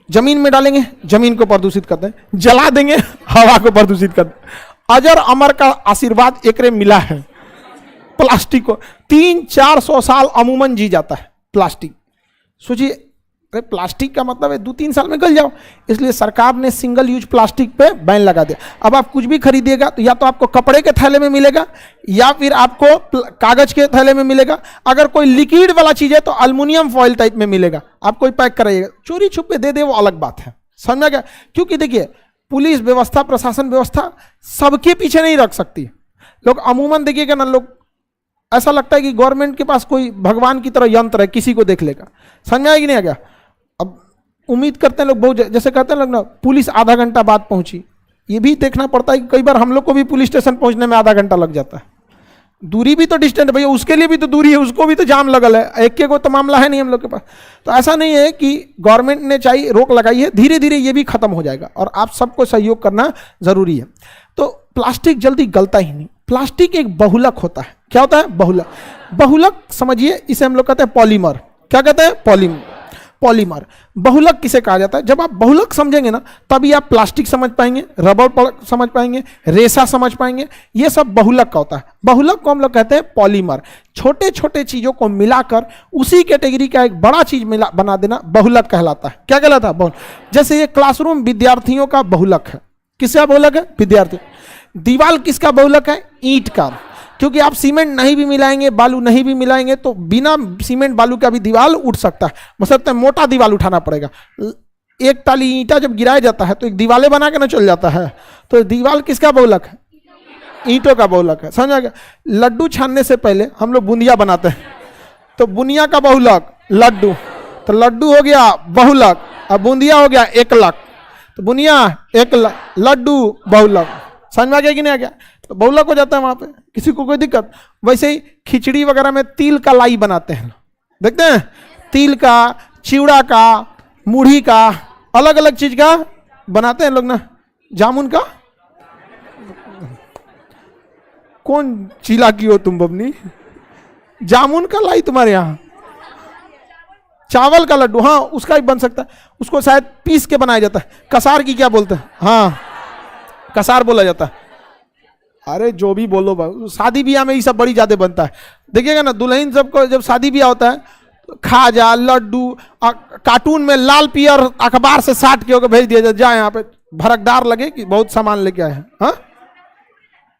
जमीन में डालेंगे, जमीन को प्रदूषित करते हैं। जला देंगे, हवा को प्रदूषित करते हैं। अजर अमर का आशीर्वाद एकरे मिला है प्लास्टिक को। 300-400 साल अमूमन जी जाता है प्लास्टिक। सोचिए, अरे प्लास्टिक का मतलब है 2-3 साल में गल जाओ। इसलिए सरकार ने सिंगल यूज प्लास्टिक पे बैन लगा दिया। अब आप कुछ भी खरीदिएगा तो या तो आपको कपड़े के थैले में मिलेगा या फिर आपको कागज के थैले में मिलेगा। अगर कोई लिक्विड वाला चीज है तो अल्युमिनियम फॉइल टाइप में मिलेगा। आप कोई पैक कराइएगा, चोरी छुपे दे दे वो अलग बात है, समझा क्या? क्योंकि देखिए, पुलिस व्यवस्था, प्रशासन व्यवस्था सबके पीछे नहीं रख सकती। लोग अमूमन देखिएगा ना, लोग ऐसा लगता है कि गवर्नमेंट के पास कोई भगवान की तरह यंत्र है, किसी को देख लेगा। समझ में आया कि नहीं आ गया? अब उम्मीद करते हैं लोग, बहुत जैसे कहते हैं लोग ना, पुलिस आधा घंटा बाद पहुंची। ये भी देखना पड़ता है कि कई बार हम लोग को भी पुलिस स्टेशन पहुंचने में आधा घंटा लग जाता है। दूरी भी तो डिस्टेंट है भैया, उसके लिए भी तो दूरी है, उसको भी तो जाम लगल है। एक के को तो मामला है नहीं हम लोग के पास। तो ऐसा नहीं है कि गवर्नमेंट ने चाहिए रोक लगाई है, धीरे धीरे ये भी खत्म हो जाएगा और आप सबको सहयोग करना जरूरी है। तो प्लास्टिक जल्दी गलता ही नहीं। प्लास्टिक एक बहुलक होता है। क्या होता है? बहुलक। बहुलक समझिए, इसे हम लोग कहते हैं पॉलीमर। क्या कहते हैं? पॉलीमर। बहुलक किसे कहा जाता है? जब आप बहुलक समझेंगे ना, तभी आप प्लास्टिक समझ पाएंगे, रबर समझ पाएंगे, रेशा समझ पाएंगे। ये सब बहुलक का होता है। बहुलक को हम लोग कहते हैं पॉलीमर। छोटे छोटे चीजों को मिलाकर उसी कैटेगरी का एक बड़ा चीज बना देना बहुलक कहलाता है। क्या कहलाता है? बहुलक। जैसे ये क्लासरूम विद्यार्थियों का बहुलक है। किसका बहुलक है? विद्यार्थी। दीवार किसका बहुलक है? ईंट का। क्योंकि आप सीमेंट नहीं भी मिलाएंगे, बालू नहीं भी मिलाएंगे तो बिना सीमेंट बालू का भी दीवार उठ सकता है। मतलब मोटा दीवार उठाना पड़ेगा। एक टाली ईंटा जब गिराया जाता है तो एक दीवाले बना के ना चल जाता है। तो दीवार किसका बहुलक है? ईंटों का बहुलक है। समझ गया? लड्डू छानने से पहले हम लोग बूंदिया बनाते हैं, तो बुनिया का बहुलक लड्डू। तो लड्डू हो गया बहुलक और बूंदिया हो गया एकलक। तो बुनिया एकलक, लड्डू बहुलक। समझ में आ गया कि नहीं आ गया? तो बहुलक हो जाता है वहां पे, किसी को कोई दिक्कत। वैसे ही खिचड़ी वगैरह में तिल का लाई बनाते हैं, देखते हैं, तिल का, चिवड़ा का, मूढ़ी का, अलग अलग चीज का बनाते हैं लोग ना। जामुन का कौन चीला की हो तुम बबनी? जामुन का लाई तुम्हारे यहाँ? चावल का लड्डू, हाँ उसका भी बन सकता है। उसको शायद पीस के बनाया जाता है। कसार की क्या बोलते हैं? हाँ कसार बोला जाता है। अरे जो भी बोलो भाई, शादी ब्याह में ये सब बड़ी ज्यादा बनता है। देखिएगा ना, दुल्हन सबको जब शादी ब्याह होता है तो खाजा, लड्डू, कार्टून में लाल पियर अखबार से साट के भेज दिया जाए, यहाँ पे भड़कदार लगे कि बहुत सामान लेके आए हैं। हाँ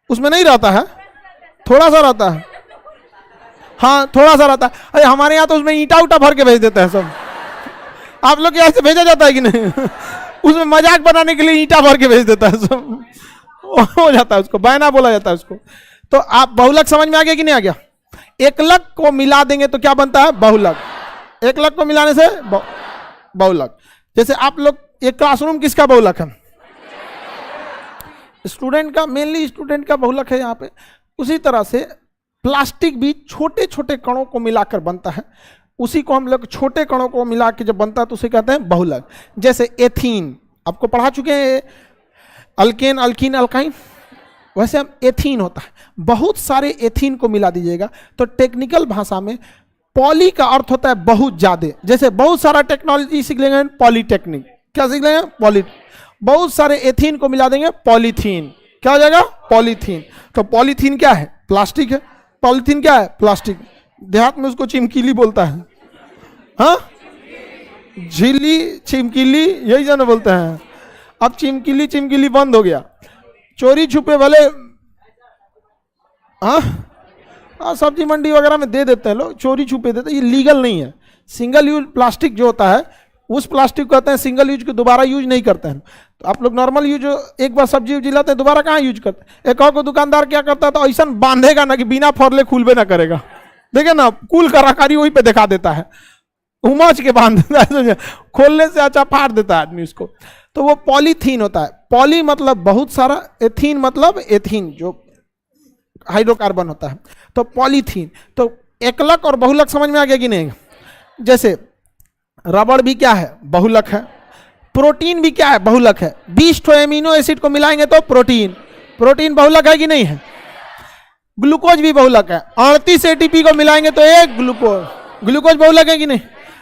उसमें नहीं रहता है, थोड़ा सा रहता है। हाँ थोड़ा सा रहता है। अरे हमारे यहाँ तो उसमें ईंटा उटा भर के भेज देते हैं सब। आप लोग यहाँ से भेजा जाता है कि नहीं? उसमें मजाक बनाने के लिए ईंटा भर के भेज देता है सब, हो जाता है, उसको बैना बोला जाता है उसको। तो आप बहुलक समझ में आ गया कि नहीं आ गया? एकलक को मिला देंगे तो क्या बनता है? बहुलक। एकलक को मिलाने से बहुलक। जैसे आप लोग, एक क्लासरूम किसका बहुलक है? स्टूडेंट का, मेनली स्टूडेंट का बहुलक है यहाँ पे। उसी तरह से प्लास्टिक भी छोटे छोटे कणों को मिलाकर बनता है। उसी को हम लोग छोटे कणों को मिला के जब बनता है तो उसे कहते हैं बहुलक। जैसे एथीन, आपको पढ़ा चुके हैं, अल्केन, अल्कीन, अल्काइन। वैसे हम एथीन होता है, बहुत सारे एथीन को मिला दीजिएगा तो टेक्निकल भाषा में पॉली का अर्थ होता है बहुत ज्यादा। जैसे बहुत सारा टेक्नोलॉजी सीख लेंगे, पॉलीटेक्निक। क्या सीख लेंगे? पॉली। बहुत सारे एथीन को मिला देंगे पॉलीथीन। क्या हो जाएगा? पॉलीथीन। तो पॉलीथीन क्या है? प्लास्टिक है। पॉलीथीन क्या है? प्लास्टिक। देहात में उसको चिमकीली बोलता है। हाँ झिल्ली, चिमकीली, यही जाने बोलते हैं। अब चिमकीली चिमकीली बंद हो गया। चोरी छुपे भले हाँ सब्जी मंडी वगैरह में दे देते हैं लोग, चोरी छुपे देते हैं, ये लीगल नहीं है। सिंगल यूज प्लास्टिक जो होता है उस प्लास्टिक को कहते हैं सिंगल यूज को दोबारा यूज नहीं करते हैं। तो आप लोग नॉर्मल यूज एक बार सब्जी उब्जी लाते हैं दोबारा कहाँ यूज करते हैं। एक और को दुकानदार क्या करता है तो ऐसा बांधेगा ना कि बिना फरले खुलबे ना करेगा, देखिए ना कुल कलाकारी वहीं पे दिखा देता है, उमच के बांध देता है, खोलने से अच्छा फाड़ देता है आदमी उसको। तो वो पॉलीथीन होता है। पॉली मतलब बहुत सारा, एथीन मतलब एथीन जो हाइड्रोकार्बन होता है। तो पॉलीथीन, तो एकलक और बहुलक समझ में आ गया कि नहीं। जैसे रबड़ भी क्या है, बहुलक है। प्रोटीन भी क्या है, बहुलक है। 20 ठो एमिनो एसिड को मिलाएंगे तो प्रोटीन, प्रोटीन बहुलक है कि नहीं है। ग्लूकोज भी बहुलक है। 38 एटीपी को मिलाएंगे तो एक ग्लूकोज, ग्लूकोज बहुलक है कि नहीं।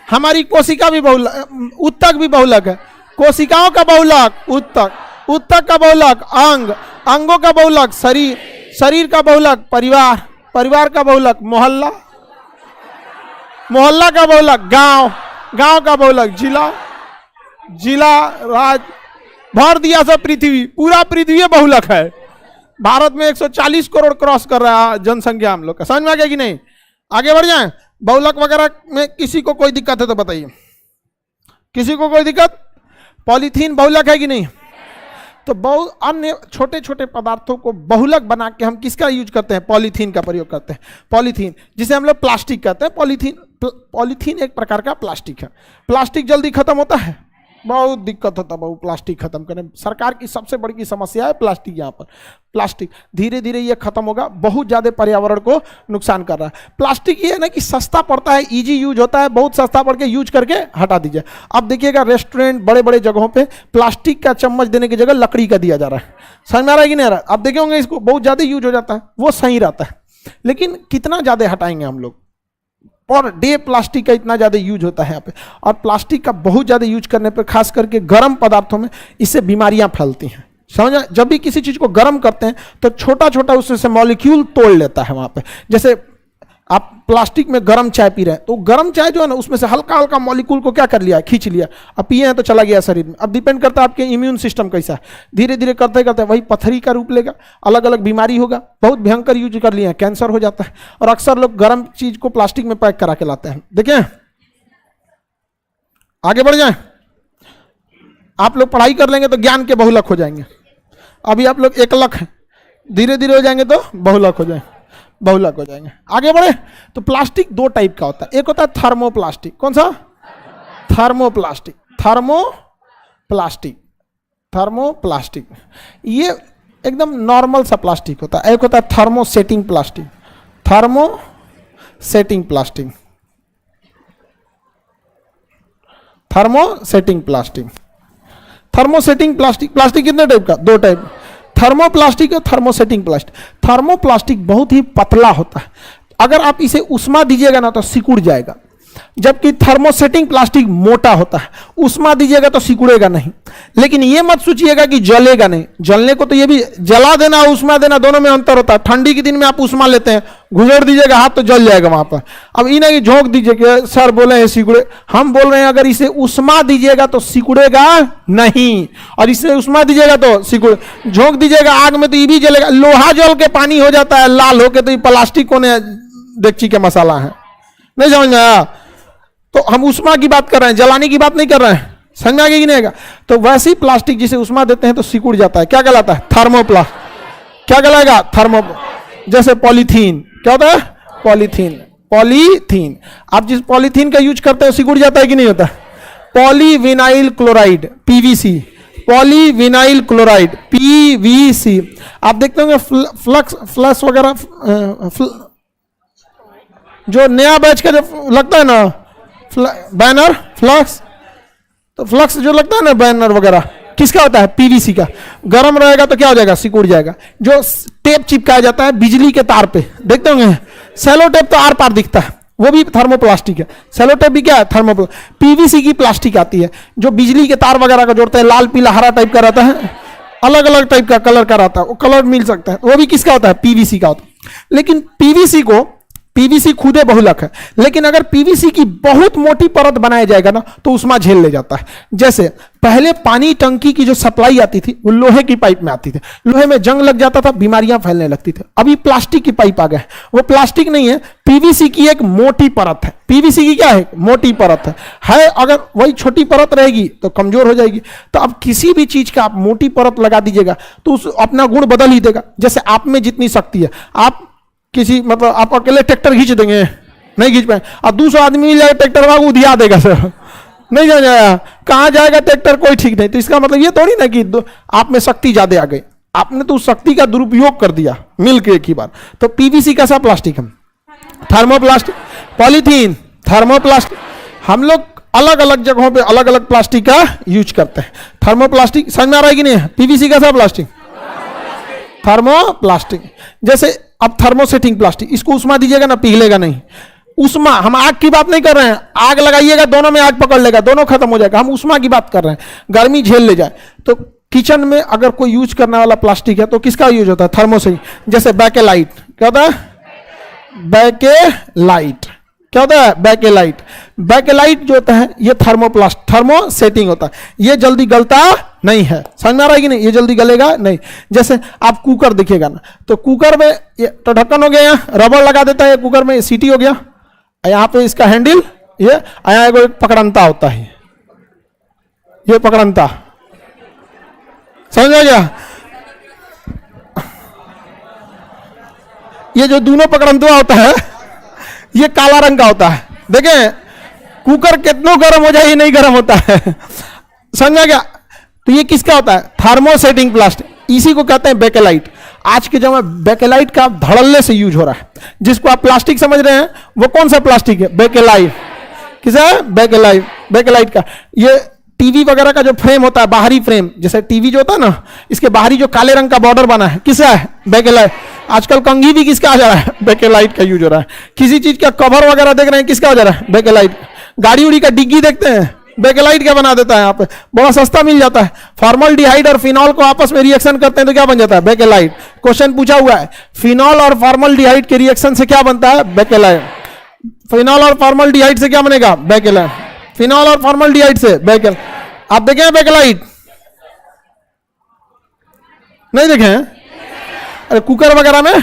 हमारी कोशिका भी बहुलक, उत्तक भी बहुलक है। कोशिकाओं का बहुलक उत्तक, उत्तक का बहुलक अंग, अंगों का बहुलक शरीर, शरीर का बहुलक परिवार, परिवार का बहुलक मोहल्ला, मोहल्ला का बहुलक गांव, गांव का बहुलक जिला, जिला राज, भर दिया सब पृथ्वी, पूरा पृथ्वी बहुलक है। भारत में 140 करोड़ क्रॉस कर रहा है जनसंख्या हम लोग का, समझ में आ गया कि नहीं। आगे बढ़ जाएं। बहुलक वगैरह में किसी को कोई दिक्कत है तो बताइए, किसी को कोई दिक्कत। पॉलीथीन बहुलक है कि नहीं। तो बहुत अन्य छोटे छोटे पदार्थों को बहुलक बना के हम किसका यूज करते हैं, पॉलीथीन का प्रयोग करते हैं। पॉलीथीन जिसे हम लोग प्लास्टिक कहते हैं। पॉलीथीन, पॉलीथीन एक प्रकार का प्लास्टिक है। प्लास्टिक जल्दी खत्म होता है, बहुत दिक्कत होता है बहुत प्लास्टिक खत्म करने। सरकार की सबसे बड़ी समस्या है प्लास्टिक। यहाँ पर प्लास्टिक धीरे धीरे ये खत्म होगा, बहुत ज़्यादा पर्यावरण को नुकसान कर रहा है। प्लास्टिक ये है ना कि सस्ता पड़ता है, इजी यूज होता है, बहुत सस्ता पड़ के यूज करके हटा दीजिए। अब देखिएगा रेस्टोरेंट बड़े बड़े जगहों पे प्लास्टिक का चम्मच देने की जगह लकड़ी का दिया जा रहा है, समझ में आ रहा है कि नहीं आ रहा है। अब देखे होंगे इसको बहुत ज़्यादा यूज हो जाता है, वो सही रहता है। लेकिन कितना ज़्यादा हटाएंगे हम लोग, पर डे प्लास्टिक का इतना ज़्यादा यूज होता है यहाँ पे। और प्लास्टिक का बहुत ज़्यादा यूज करने पर खास करके गर्म पदार्थों में इससे बीमारियां फैलती हैं, समझा। जब भी किसी चीज़ को गर्म करते हैं तो छोटा छोटा उससे से मॉलिक्यूल तोड़ लेता है वहाँ पे। जैसे आप प्लास्टिक में गर्म चाय पी रहे हैं तो गर्म चाय जो है ना उसमें से हल्का हल्का मॉलिक्यूल को क्या कर लिया, खींच लिया, अब पिए हैं तो चला गया शरीर में। अब डिपेंड करता है आपके इम्यून सिस्टम कैसा है, धीरे धीरे करते करते वही पथरी का रूप लेगा, अलग अलग बीमारी होगा। बहुत भयंकर यूज कर लिए हैं, कैंसर हो जाता है। और अक्सर लोग गर्म चीज को प्लास्टिक में पैक करा के लाते हैं। देखिए आगे बढ़ जाए। आप लोग पढ़ाई कर लेंगे तो ज्ञान के बहुलक हो जाएंगे। अभी आप लोग एकलक हैं, धीरे धीरे हो जाएंगे तो बहुलक हो जाएंगे, बहुलक हो जाएंगे। आगे बढ़े तो प्लास्टिक दो टाइप का होता है। एक होता है थर्मोप्लास्टिक। कौन सा, थर्मोप्लास्टिक, थर्मोप्लास्टिक, थर्मोप्लास्टिक ये एकदम नॉर्मल सा प्लास्टिक होता है। एक होता है thermosetting plastic, thermosetting plastic, thermosetting plastic. Thermosetting plastic, plastic कितने टाइप का, दो टाइप, थर्मोप्लास्टिक और थर्मोसेटिंग प्लास्टिक। थर्मोप्लास्टिक बहुत ही पतला होता है, अगर आप इसे उष्मा दीजिएगा ना तो सिकुड़ जाएगा। जबकि थर्मोसेटिंग प्लास्टिक मोटा होता है, उष्मा दीजिएगा तो सिकुड़ेगा नहीं। लेकिन ये मत सोचिएगा कि जलेगा नहीं, जलने को तो ये भी जला देना उष्मा देना दोनों में अंतर होता है। ठंडी के दिन में आप उष्मा लेते हैं, घुसेड़ दीजिएगा हाथ तो जल जाएगा वहां पर। अब ये नहीं झोंक दीजिए कि सर बोले हैं सिकुड़े, हम बोल रहे हैं अगर इसे उष्मा दीजिएगा तो सिकुड़ेगा नहीं, और इसे उष्मा दीजिएगा तो सिकुड़, झोंक दीजिएगा आग में तो ये भी जलेगा। लोहा जल के पानी हो जाता है लाल होके, तो ये प्लास्टिक कोने डेगची के मसाला है, नहीं समझ में आया। तो हम उष्मा की बात कर रहे हैं, जलाने की बात नहीं कर रहे हैं, समझ में आ गया कि नहीं आएगा। तो वैसे ही प्लास्टिक जिसे उष्मा देते हैं तो सिकुड़ जाता है, क्या कहलाता है, थर्मोप्लास्ट। क्या कहलाएगा, थर्मो। जैसे पॉलीथीन, क्या होता है, पॉलीथीन, पॉलीथीन। आप जिस पॉलीथीन का यूज करते हैं सिकुड़ जाता है कि नहीं होता। Polyvinyl chloride, PVC, polyvinyl chloride, PVC. आप देखते होंगे फ्लक्स, फ्लक्स वगैरह, जो नया बैच का जो लगता है ना बैनर, फ्लक्स, तो फ्लक्स जो लगता है ना बैनर वगैरह, किसका होता है, पीवीसी का। गर्म रहेगा तो क्या हो जाएगा, सिकुड़ जाएगा। जो टेप चिपकाया जाता है बिजली के तार पे, देखते होंगे सेलो टेप तो आर पार दिखता है, वो भी थर्मोप्लास्टिक है। सेलो टेप भी क्या है, थर्मोप्लास्टिक। पीवीसी की प्लास्टिक आती है जो बिजली के तार वगैरह का जोड़ता है, लाल पीला हरा टाइप का रहता है, अलग अलग टाइप का कलर का रहता है, वो कलर मिल सकता है, वो भी किसका होता है, पीवीसी का होता है। लेकिन पीवीसी को, पीवीसी खुदे बहुलक है, लेकिन अगर पीवीसी की बहुत मोटी परत बनाया जाएगा ना तो उष्मा झेल ले जाता है। जैसे पहले पानी टंकी की जो सप्लाई आती थी वो लोहे की पाइप में आती थी, लोहे में जंग लग जाता था, बीमारियां फैलने लगती थी। अभी प्लास्टिक की पाइप आ गए, वो प्लास्टिक नहीं है, पीवीसी की एक मोटी परत है। पीवीसी की क्या है? मोटी परत है। अगर वही छोटी परत रहेगी तो कमजोर हो जाएगी। तो अब किसी भी चीज का आप मोटी परत लगा दीजिएगा तो उस अपना गुण बदल ही देगा। जैसे आप में जितनी शक्ति है, आप किसी मतलब आप अकेले ट्रैक्टर खींच देंगे, नहीं खींच पाए, और दूसरा आदमी मिल जाएगा ट्रैक्टर वाला उधिया देगा सर, नहीं जाएगा, कहां जाएगा ट्रैक्टर कोई ठीक नहीं। तो इसका मतलब ये थोड़ी ना कि आप में शक्ति ज्यादा आ गई, आपने तो उस शक्ति का दुरुपयोग कर दिया मिलके एक ही बार। तो पीवीसी कैसा प्लास्टिक है? Thermoplastic, polythene, thermoplastic. हम लोग अलग अलग जगहों पे अलग अलग प्लास्टिक का यूज करते हैं। थर्मोप्लास्टिक समझ में आ रहा है कि नहीं? पीवीसी कैसा प्लास्टिक? थर्मोप्लास्टिक। जैसे अब थर्मोसेटिंग प्लास्टिक, इसको उष्मा दीजिएगा ना पिघलेगा नहीं। उष्मा, हम आग की बात नहीं कर रहे हैं, आग लगाइएगा दोनों में आग पकड़ लेगा, दोनों खत्म हो जाएगा। हम उष्मा की बात कर रहे हैं, गर्मी झेल ले जाए। तो किचन में अगर कोई यूज करने वाला प्लास्टिक है तो किसका यूज होता है? थर्मोसेटिंग। जैसे बैकेलाइट, क्या होता है? बैकेलाइट क्या होता है? बैकेलाइट। बैकेलाइट जो होता है ये थर्मोसेटिंग होता है, ये जल्दी गलता नहीं है। समझ में आ रहा है कि नहीं? ये जल्दी गलेगा नहीं। जैसे आप कुकर देखिएगा ना, तो कुकर में ये तो ढक्कन हो गया, यहाँ रबर लगा देता है कुकर में, सीटी हो गया, यहाँ पे इसका हैंडल, ये यहाँ एक पकड़ंता होता है, ये पकड़ंता, समझ आ गया? ये जो दोनों पकड़ंता होता है ये काला रंग का होता है। देखें कुकर कितना गर्म हो जाए ये नहीं गर्म होता है, समझ आ गया? तो ये किसका होता है? Thermosetting plastic. इसी को कहते हैं बैकेलाइट। आज के जमाने में बैकेलाइट का धड़ल्ले से यूज हो रहा है। जिसको आप प्लास्टिक समझ रहे हैं वो कौन सा प्लास्टिक है? बैकेलाइट। किसा है? बैकेलाइट। बैकेलाइट का ये टीवी वगैरह का जो फ्रेम होता है, बाहरी फ्रेम, जैसे टीवी जो होता है ना, इसके बाहरी जो काले रंग का बॉर्डर बना है, किसका है? बैकेलाइट। आजकल कंघी भी किसका आ जा रहा है? बैकेलाइट का यूज हो रहा है। किसी चीज का कवर वगैरह देख रहे हैं, किसका हो जा रहा है? बैकेलाइट। गाड़ी उड़ी का डिग्गी देखते हैं, बैकेलाइट क्या बना देता है, यहाँ पे बड़ा सस्ता मिल जाता है। फॉर्मल्डिहाइड और फिनॉल को आपस में रिएक्शन करते हैं तो क्या बन जाता है? बैकेलाइट। क्वेश्चन पूछा हुआ है, फिनॉल और फॉर्मल्डिहाइड के रिएक्शन से क्या बनता है? बैकेलाइट। फिनॉल और फॉर्मल्डिहाइड से क्या बनेगा? बैकेलाइट। फिनॉल और फॉर्मल्डिहाइड से बैकेल। आप देखें बैकेलाइट? नहीं देखें? अरे कुकर वगैरह में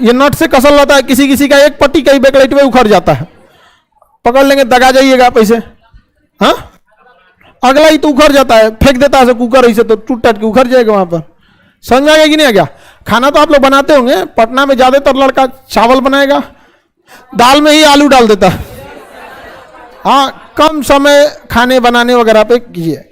ये नट से कसल रहता है, किसी किसी का एक पट्टी कहीं बैकलाइट में उखड़ जाता है, पकड़ लेंगे दगा जाइएगा पैसे। हाँ, अगला ही तो उखड़ जाता है, फेंक देता है कुकर ऐसे तो टूट टाट के उखड़ जाएगा वहां पर। समझ आएगा कि नहीं आ गया? खाना तो आप लोग बनाते होंगे, पटना में ज्यादातर लड़का चावल बनाएगा, दाल में ही आलू डाल देता है। हाँ, कम समय खाने बनाने वगैरह पे कीजिए,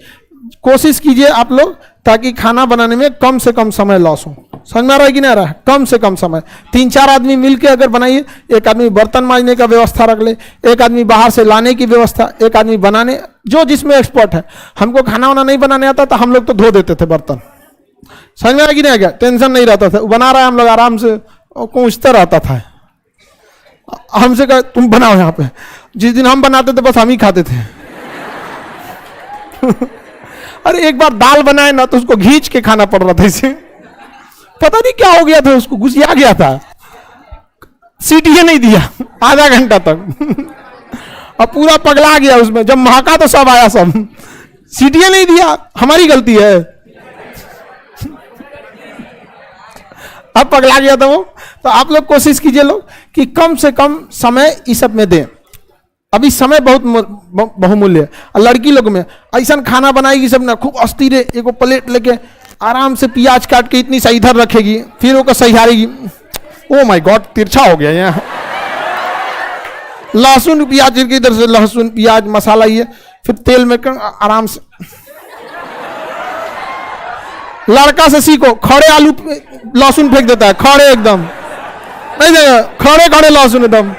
कोशिश कीजिए आप लोग, ताकि खाना बनाने में कम से कम समय लॉस हो। समझ में आ रहा है कि नहीं आ रहा है? कम से कम समय, 3-4 आदमी मिलकर अगर बनाइए, एक आदमी बर्तन मांजने का व्यवस्था रख ले, एक आदमी बाहर से लाने की व्यवस्था, एक आदमी बनाने, जो जिसमें एक्सपर्ट है। हमको खाना वाना नहीं बनाने आता तो हम लोग तो धो देते थे बर्तन। समझ में आ कि नहीं आ गया? टेंशन नहीं रहता था, बना रहा है हम लोग आराम से पूछता रहता था। हमसे कहा तुम बनाओ यहाँ पे, जिस दिन हम बनाते थे बस हम ही खाते थे। अरे एक बार दाल बनाए ना तो उसको घींच के खाना पड़ रहा था, इसे पता नहीं क्या हो गया था, उसको घुसिया गया था, सीटी नहीं दिया आधा घंटा तक। अब पूरा पगला गया उसमें, जब महका तो सब आया, सब सीटी नहीं दिया, हमारी गलती है। अब पगला गया था वो। तो आप लोग कोशिश कीजिए लोग कि कम से कम समय इस सब में दें। अभी समय बहुत बहुमूल्य है। और लड़की लोग में ऐसा खाना बनाएगी सब ना, खूब अस्थिर एगो प्लेट लेके आराम से प्याज काट के इतनी सा इधर रखेगी, फिर वो सहियारेगी। ओ माय गॉड, तिरछा हो गया यहाँ। लहसुन प्याज इधर से, लहसुन प्याज मसाला ये, फिर तेल में आराम से। लड़का से सीखो, खड़े आलू लहसुन फेंक देता है, खड़े एकदम नहीं देगा, खड़े खड़े लहसुन एकदम।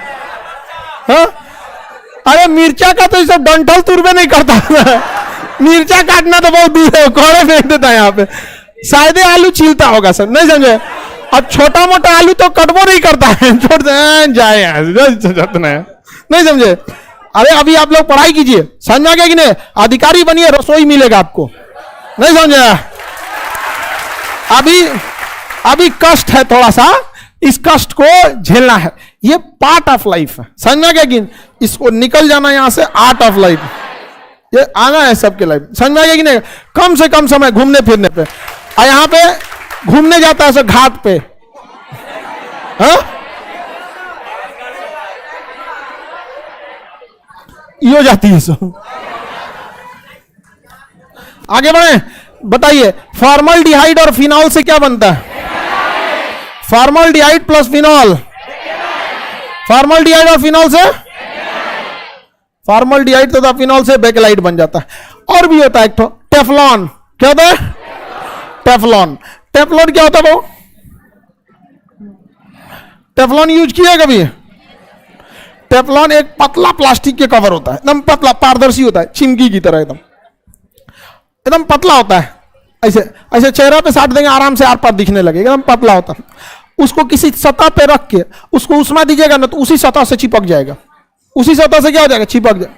हाँ, अरे मिर्चा का तो सब डंठल तुरबे नहीं करता। मिर्चा काटना तो बहुत दूर है, खड़े फेंक देता है यहाँ पे। शायद आलू छीलता होगा सर, नहीं समझे? अब छोटा मोटा आलू तो कटबो नहीं करता है, छोड़ दे जाए, नहीं समझे? अरे अभी आप लोग पढ़ाई कीजिए, समझ आ गया कि नहीं? अधिकारी बनिए, रसोई मिलेगा आपको, नहीं समझे? अभी कष्ट है थोड़ा सा, इस कष्ट को झेलना है, ये पार्ट ऑफ लाइफ है। समझ में आ गया कि इसको निकल जाना यहां से, आर्ट ऑफ लाइफ। ये आना है सबके लाइफ, समझ में आ गया कि नहीं? कम से कम समय घूमने फिरने पे, और यहां पे घूमने जाता है सब घाट पे, हाँ यो जाती है सब। आगे बढ़े, बताइए फॉर्मल्डिहाइड और फिनॉल से क्या बनता है? फॉर्मल्डिहाइड प्लस फिनॉल, फॉर्मल्डिहाइड और फिनॉल से, फॉर्मल्डिहाइड तथा फिनॉल से बेकेलाइट बन जाता है। और भी होता है एक तो टेफ्लॉन, क्या होता है? टेफ्लॉन। टेफ्लॉन क्या होता है वो? टेफ्लॉन यूज किया कभी? टेफ्लॉन एक पतला प्लास्टिक के कवर होता है, एकदम पतला, पारदर्शी होता है, चिमकी की तरह, एकदम एकदम पतला होता है, ऐसे ऐसे चेहरा पे साट देंगे आराम से आर पार दिखने लगे, एकदम पतला होता है। उसको किसी सतह पे रख के उसको उष्मा दीजिएगा ना तो उसी सतह से चिपक जाएगा, उसी सतह से क्या हो जाएगा? चिपक जाए।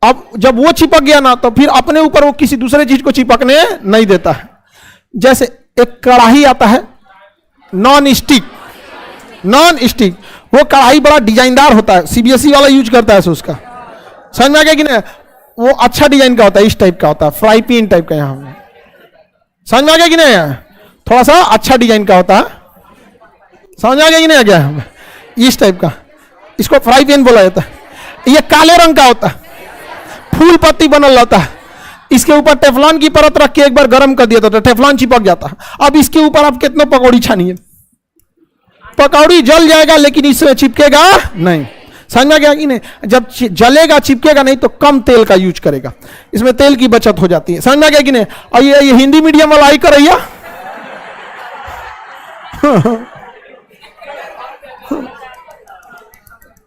अब जब वो चिपक गया ना तो फिर अपने ऊपर वो किसी दूसरे चीज को चिपकने नहीं देता है। जैसे एक कढ़ाई आता है नॉन स्टिक, नॉन स्टिक, वो कढ़ाई बड़ा डिजाइनदार होता है, सीबीएसई वाला यूज करता है उसका, समझ में आ गया कि नहीं? वो अच्छा डिजाइन का होता है, इस टाइप का होता है, फ्राई पैन टाइप का, यहां समझ में आ गया कि नहीं? थोड़ा सा अच्छा डिजाइन का होता है, समझ में आ गया कि नहीं? आ गया इस टाइप का, इसको फ्राई पैन बोला जाता है। ये काले रंग का होता है, फूल पत्ती बनल रहता है, इसके ऊपर टेफ्लॉन की परत रख के एक बार गर्म कर दिया तो टेफ्लॉन चिपक जाता है। अब इसके ऊपर आप कितने पकौड़ी छानिए, पकौड़ी जल जाएगा लेकिन इसमें चिपकेगा नहीं, समझ में गया कि नहीं? जब जलेगा चिपकेगा नहीं तो कम तेल का यूज करेगा, इसमें तेल की बचत हो जाती है, समझ में गया कि नहीं? और ये हिंदी मीडियम वाला आई करैया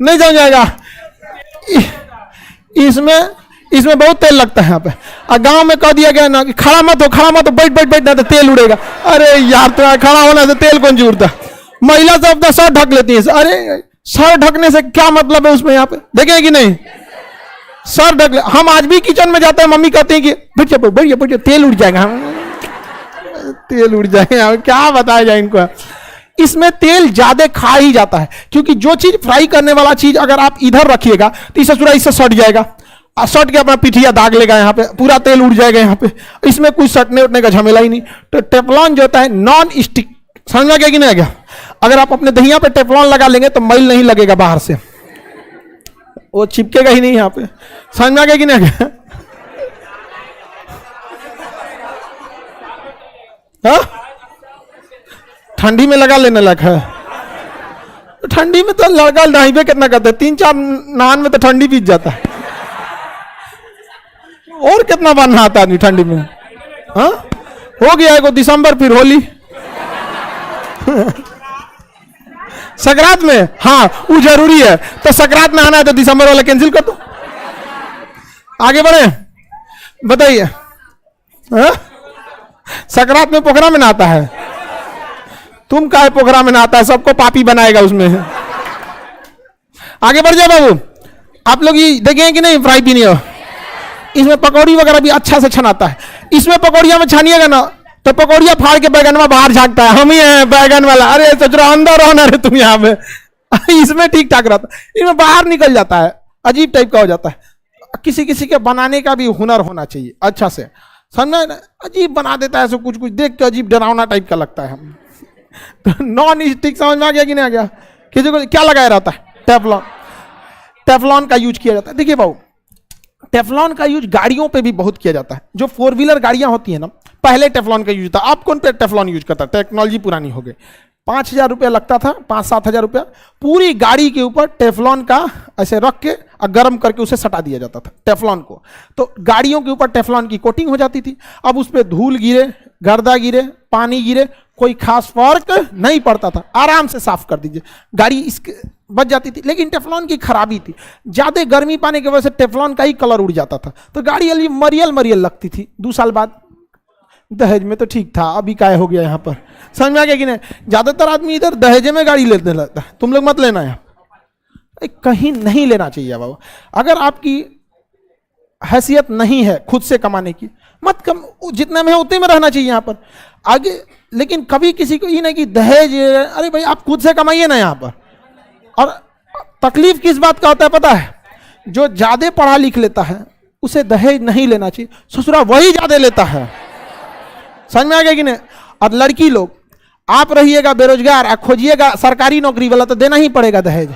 नहीं समझ आएगा, इसमें बहुत तेल लगता है यहाँ पे। और गांव में कह दिया गया ना कि खड़ा मत हो, खड़ा मत हो, बैठ बैठ बैठ, ना तो तेल उड़ेगा। अरे यार तुम्हारा खड़ा होना तो तेल कौन जुड़ता? महिला सब अपना सर ढक लेती है। अरे सर ढकने से क्या मतलब है उसमें? यहाँ पे देखें कि नहीं, सर ढक ले। हम आज भी किचन में जाते हैं, मम्मी कहते हैं कि बैठ जाओ बैठ जाओ, तेल उड़ जाएगा, तेल उड़ जाएगा, क्या बताया जाए इनको। इसमें तेल ज्यादा खा ही जाता है, क्योंकि जो चीज फ्राई करने वाला चीज अगर आप इधर रखिएगा तो इससे पूरा इससे सट जाएगा, सट के अपना पिठिया दाग लेगा, यहाँ पे पूरा तेल उड़ जाएगा यहाँ पे। इसमें कुछ सटने उठने का झमेला ही नहीं। तो टेफ्लॉन जो होता है नॉन स्टिक, समझ में आ गया कि नहीं आ गया? अगर आप अपने दहिया पे टेफ्लॉन लगा लेंगे तो मैल नहीं लगेगा बाहर से, वो चिपकेगा ही नहीं यहाँ पे, समझ में आ गया कि नहीं आ गया? हाँ? ठंडी में लगा लेने लगा है, ठंडी में तो लड़का नहीं पे कितना करते, 3-4 नान में तो ठंडी बीत जाता है, और कितना बार नहाता आदमी ठंडी में। हाँ हो गया है दिसंबर, फिर होली संक्रांत में, हाँ वो जरूरी है, तो संक्रांत में आना है तो दिसंबर वाला कैंसिल कर दो। आगे बढ़े, बताइए। संक्रांत में पोखरा में नहाता है, तुम काहे पोखरा में नहाता है? सबको पापी बनाएगा उसमें। आगे बढ़ जाए बाबू, आप लोग ये देखें कि नहीं फ्राई पीनी हो, इसमें पकौड़ी वगैरह भी अच्छा से छनाता है। इसमें पकौड़िया में छानिएगा ना तो पकौड़िया फाड़ के बैगन में बाहर झांकता है, हम ही हैं बैगन वाला। अरे सोच रहा अंदर हो ना रे तुम यहाँ में इसमें ठीक ठाक रहता है, इसमें बाहर निकल जाता है, अजीब टाइप का हो जाता है। किसी किसी के बनाने का भी हुनर होना चाहिए अच्छा से, समझना? अजीब बना देता है, सब कुछ कुछ देख के अजीब डरावना टाइप का लगता है। हम तो नॉन स्टिक समझ में आ गया कि नहीं आ गया? किसी को क्या लगाया रहता है? टेफ्लॉन, टेफ्लॉन का यूज किया जाता है। देखिए बाबू, टेफ्लॉन का यूज गाड़ियों पे भी बहुत किया जाता है। जो 4 व्हीलर गाड़ियां होती है ना, पहले टेफ्लॉन का यूज था। अब कौन पे टेफ्लॉन यूज करता है? टेक्नोलॉजी पुरानी हो गई। 5,000 रुपया लगता था, 5-7 रुपया, पूरी गाड़ी के ऊपर टेफ्लॉन का ऐसे रख के और गर्म करके उसे सटा दिया जाता था टेफ्लॉन को, तो गाड़ियों के ऊपर टेफ्लॉन की कोटिंग हो जाती थी। अब उस पर धूल गिरे, गर्दा गिरे, पानी गिरे, कोई खास फर्क नहीं पड़ता था, आराम से साफ कर दीजिए, गाड़ी इसके बच जाती थी। लेकिन टेफ्लॉन की खराबी थी, ज्यादा गर्मी पाने की वजह से टेफ्लॉन का ही कलर उड़ जाता था, तो गाड़ी मरियल मरियल लगती थी। 2 साल बाद दहेज में तो ठीक था, अभी काय हो गया यहाँ पर, समझ में आ गया कि नहीं? ज्यादातर आदमी इधर दहेज में गाड़ी लेने लगता है, तुम लोग मत लेना है, कहीं नहीं लेना चाहिए बाबा। अगर आपकी हैसियत नहीं है खुद से कमाने की, मत कम, जितने में है उतने में रहना चाहिए यहाँ पर आगे। लेकिन कभी किसी को ये नहीं कि दहेज, अरे भाई आप खुद से कमाइए ना यहाँ पर। और तकलीफ किस बात का होता है पता है? जो ज्यादा पढ़ा लिख लेता है उसे दहेज नहीं लेना चाहिए। ससुरा वही ज्यादा लेता है। समझ में आ गया कि नहीं? और लड़की लोग, आप रहिएगा बेरोजगार और खोजिएगा सरकारी नौकरी वाला तो देना ही पड़ेगा दहेज।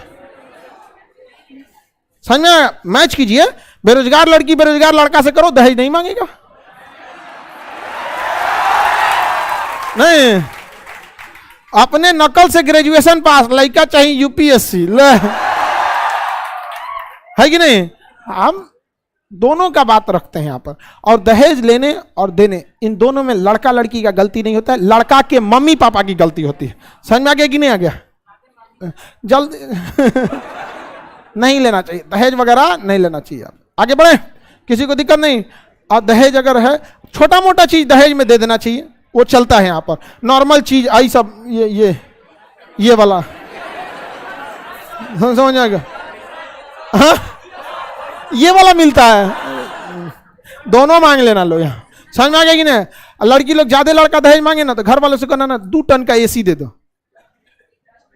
समझ में आया? मैच कीजिए, बेरोजगार लड़की बेरोजगार लड़का से करो, दहेज नहीं मांगेगा। नहीं, अपने नकल से ग्रेजुएशन पास, लड़का चाहिए यूपीएससी है कि नहीं? हम दोनों का बात रखते हैं यहां पर। और दहेज लेने और देने, इन दोनों में लड़का लड़की का गलती नहीं होता है, लड़का के मम्मी पापा की गलती होती है। समझ में आ गया कि नहीं आ गया? जल्द नहीं लेना चाहिए दहेज वगैरह, नहीं लेना चाहिए। आप आगे बढ़े, किसी को दिक्कत नहीं। और दहेज अगर है, छोटा मोटा चीज दहेज में दे देना चाहिए, वो चलता है। यहाँ पर नॉर्मल चीज आई सब ये वाला समझ आ गया? हाँ, ये वाला मिलता है, दोनों मांग लेना लो। यहाँ समझ में आ गया कि नहीं? लड़की लोग ज्यादा लड़का दहेज मांगे ना तो घर वालों से कहना ना 2 टन का एसी दे दो।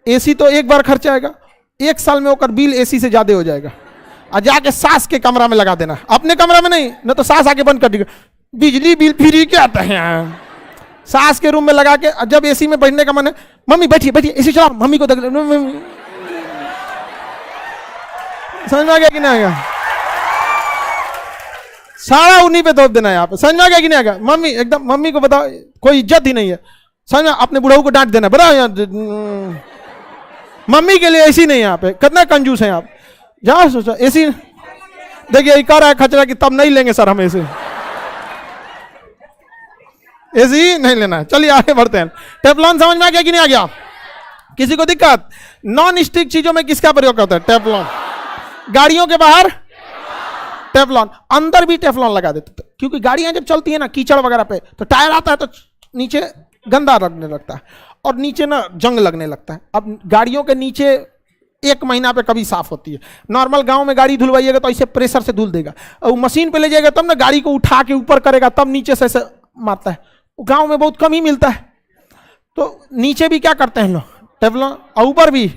एसी तो एक बार खर्चा आएगा, 1 साल में होकर बिल एसी से ज्यादा हो जाएगा। और जाके सास के कमरा में लगा देना, अपने कमरा में नहीं, न तो सास आके बंद कर देगा। बिजली बिल फ्री क्या आता है यहाँ? सास के रूम में लगा के, जब एसी में बैठने का मन है, मम्मी बैठिए बैठिए एसी चलाओ, मम्मी को देख ले। समझ में आ गया कि नहीं आ गया? सारा उन्हीं पे तोप देना है यहाँ पे। समझ में आ गया कि नहीं आ गया? मम्मी एकदम, मम्मी को बताओ कोई इज्जत ही नहीं है। समझ में? अपने बुढ़ाऊ को डांट देना, बताओ यहाँ मम्मी के लिए एसी नहीं है यहाँ पे। कितना कंजूस है आप। जाओ सोचो एसी, देखिए कह रहा है खचरा कि तब नहीं लेंगे सर हम एसी नहीं लेना है। चलिए आगे बढ़ते हैं। टेफ्लॉन समझ में आ गया कि नहीं आ गया? किसी को दिक्कत? नॉन स्टिक चीजों में किसका प्रयोग करते हैं? टेफ्लॉन। गाड़ियों के बाहर टेफ्लॉन, अंदर भी टेफ्लॉन लगा देते थे, क्योंकि गाड़ियां जब चलती है ना कीचड़ वगैरह पे, तो टायर आता है तो नीचे गंदा लगने लगता है और नीचे ना जंग लगने लगता है। अब गाड़ियों के नीचे 1 महीना पे कभी साफ होती है। नॉर्मल गांव में गाड़ी धुलवाइएगा तो ऐसे प्रेशर से धुल देगा, और मशीन पे ले जाएगा तब ना गाड़ी को उठा के ऊपर करेगा, तब नीचे से ऐसे मारता है। गांव में बहुत कम ही मिलता है। तो नीचे भी क्या करते हैं लोग? टेफ्लॉन, और ऊपर भी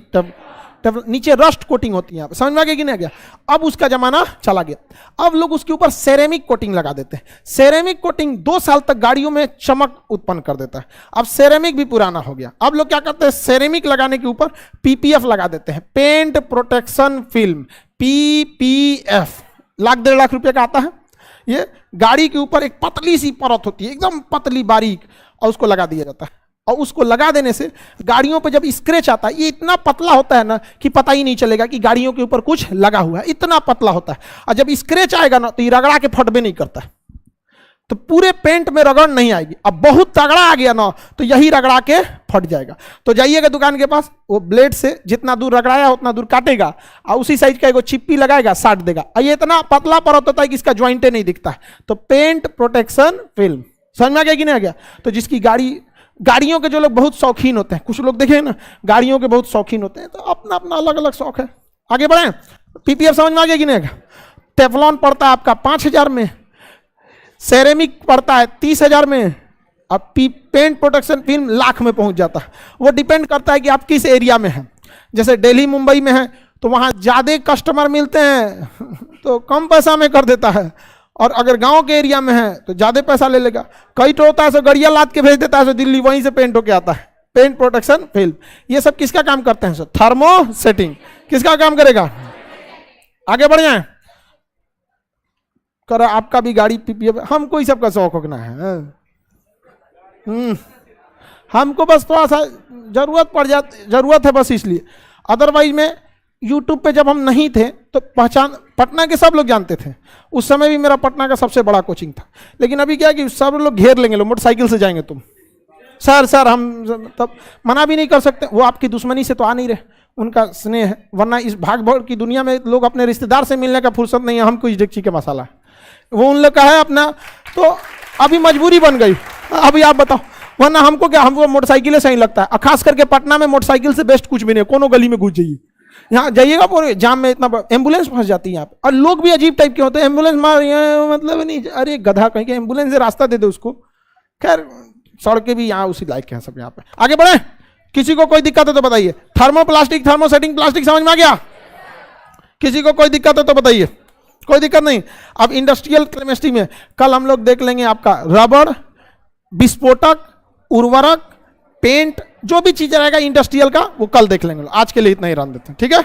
नीचे रस्ट कोटिंग होती है। समझ में आ गया कि नहीं आ गया? अब उसका जमाना चला गया। अब लोग उसके ऊपर सेरेमिक कोटिंग लगा देते हैं। सेरेमिक कोटिंग 2 साल तक गाड़ियों में चमक उत्पन्न कर देता है। अब सेरेमिक भी पुराना हो गया। अब लोग क्या करते हैं? सेरेमिक लगाने के ऊपर पीपीएफ लगा देते हैं, paint protection film, PPF. 1.5 lakh रुपए का आता है। ये गाड़ी के ऊपर एक पतली सी परत होती है, एकदम पतली बारीक, और उसको लगा दिया जाता है। और उसको लगा देने से गाड़ियों पे जब स्क्रैच आता है, ये इतना पतला होता है ना कि पता ही नहीं चलेगा कि गाड़ियों के ऊपर कुछ लगा हुआ है, इतना पतला होता है। और जब स्क्रैच आएगा ना तो ये रगड़ा के फटबे नहीं करता है, तो पूरे पेंट में रगड़ नहीं आएगी। अब बहुत तगड़ा आ गया ना तो यही रगड़ा के फट जाएगा। तो जाइएगा दुकान के पास, वो ब्लेड से जितना दूर रगड़ाया उतना दूर काटेगा, और उसी साइज का एगो चिप्पी लगाएगा, साट देगा। और ये इतना पतला परत होता है कि इसका ज्वाइंटे नहीं दिखता है। तो पेंट प्रोटेक्शन फिल्म। समझ में आ गया कि नहीं आ गया? तो जिसकी गाड़ियों के जो लोग बहुत शौकीन होते हैं, कुछ लोग देखे ना गाड़ियों के बहुत शौकीन होते हैं, तो अपना अपना अलग अलग शौक है। आगे बढ़े। पीपीएफ समझ में आ गया कि नहीं आ गया? टेफ्लॉन पड़ता है आपका 5,000 में, सेरेमिक पड़ता है 30,000 में, अब पेंट प्रोटेक्शन फिल्म लाख में पहुंच जाता है। वो डिपेंड करता है कि आप किस एरिया में हैं। जैसे दिल्ली मुंबई में है तो वहां ज्यादा कस्टमर मिलते हैं तो कम पैसा में कर देता है, और अगर गांव के एरिया में है तो ज्यादा पैसा ले लेगा। कई तो होता है सो गड़िया लाद के भेज देता है, सो दिल्ली वहीं से पेंट होके आता है। पेंट प्रोटेक्शन फिल्म, ये सब किसका काम करते हैं? सो थर्मो सेटिंग किसका काम करेगा? आगे बढ़ जाए। कर आपका भी गाड़ी पीपीएफ, हमको ही सबका शौक होना है। हमको बस थोड़ा सा जरूरत है बस, इसलिए। अदरवाइज में यूट्यूब पे जब हम नहीं थे तो पहचान पटना के सब लोग जानते थे। उस समय भी मेरा पटना का सबसे बड़ा कोचिंग था। लेकिन अभी क्या है कि सब लोग घेर लेंगे, लोग मोटरसाइकिल से जाएंगे, तुम सर हम तब मना भी नहीं कर सकते। वो आपकी दुश्मनी से तो आ नहीं रहे, उनका स्नेह है। वरना इस भाग भौड़ की दुनिया में लोग अपने रिश्तेदार से मिलने का फुर्सत नहीं है। हमको इस डेगची के मसाला है, वो उन लोग का है अपना, तो अभी मजबूरी बन गई। अभी आप बताओ, वरना हमको क्या, हमको मोटरसाइकिल सही लगता है। खास करके पटना में मोटरसाइकिल से बेस्ट कुछ भी नहीं। कोनो गली में घुस जाइए, यहाँ जाइएगा पूरे जाम में, इतना एम्बुलेंस फंस जाती है यहाँ पे। और लोग भी अजीब टाइप के होते हैं, एम्बुलेंस मार मतलब नहीं, अरे गधा कहीं के एम्बुलेंस से रास्ता दे दे उसको। खैर सड़कें भी यहाँ उसी लायक है सब। यहाँ पे आगे बढ़े। किसी को कोई दिक्कत है तो बताइए। थर्मोप्लास्टिक, थर्मोसेटिंग प्लास्टिक समझ में आ गया? किसी को कोई दिक्कत है तो बताइए। कोई दिक्कत नहीं। अब इंडस्ट्रियल केमिस्ट्री में कल हम लोग देख लेंगे आपका रबड़, विस्फोटक, उर्वरक, पेंट, जो भी चीज रहेगा इंडस्ट्रियल का वो कल देख लेंगे। आज के लिए इतना ही रहने देते हैं, ठीक है।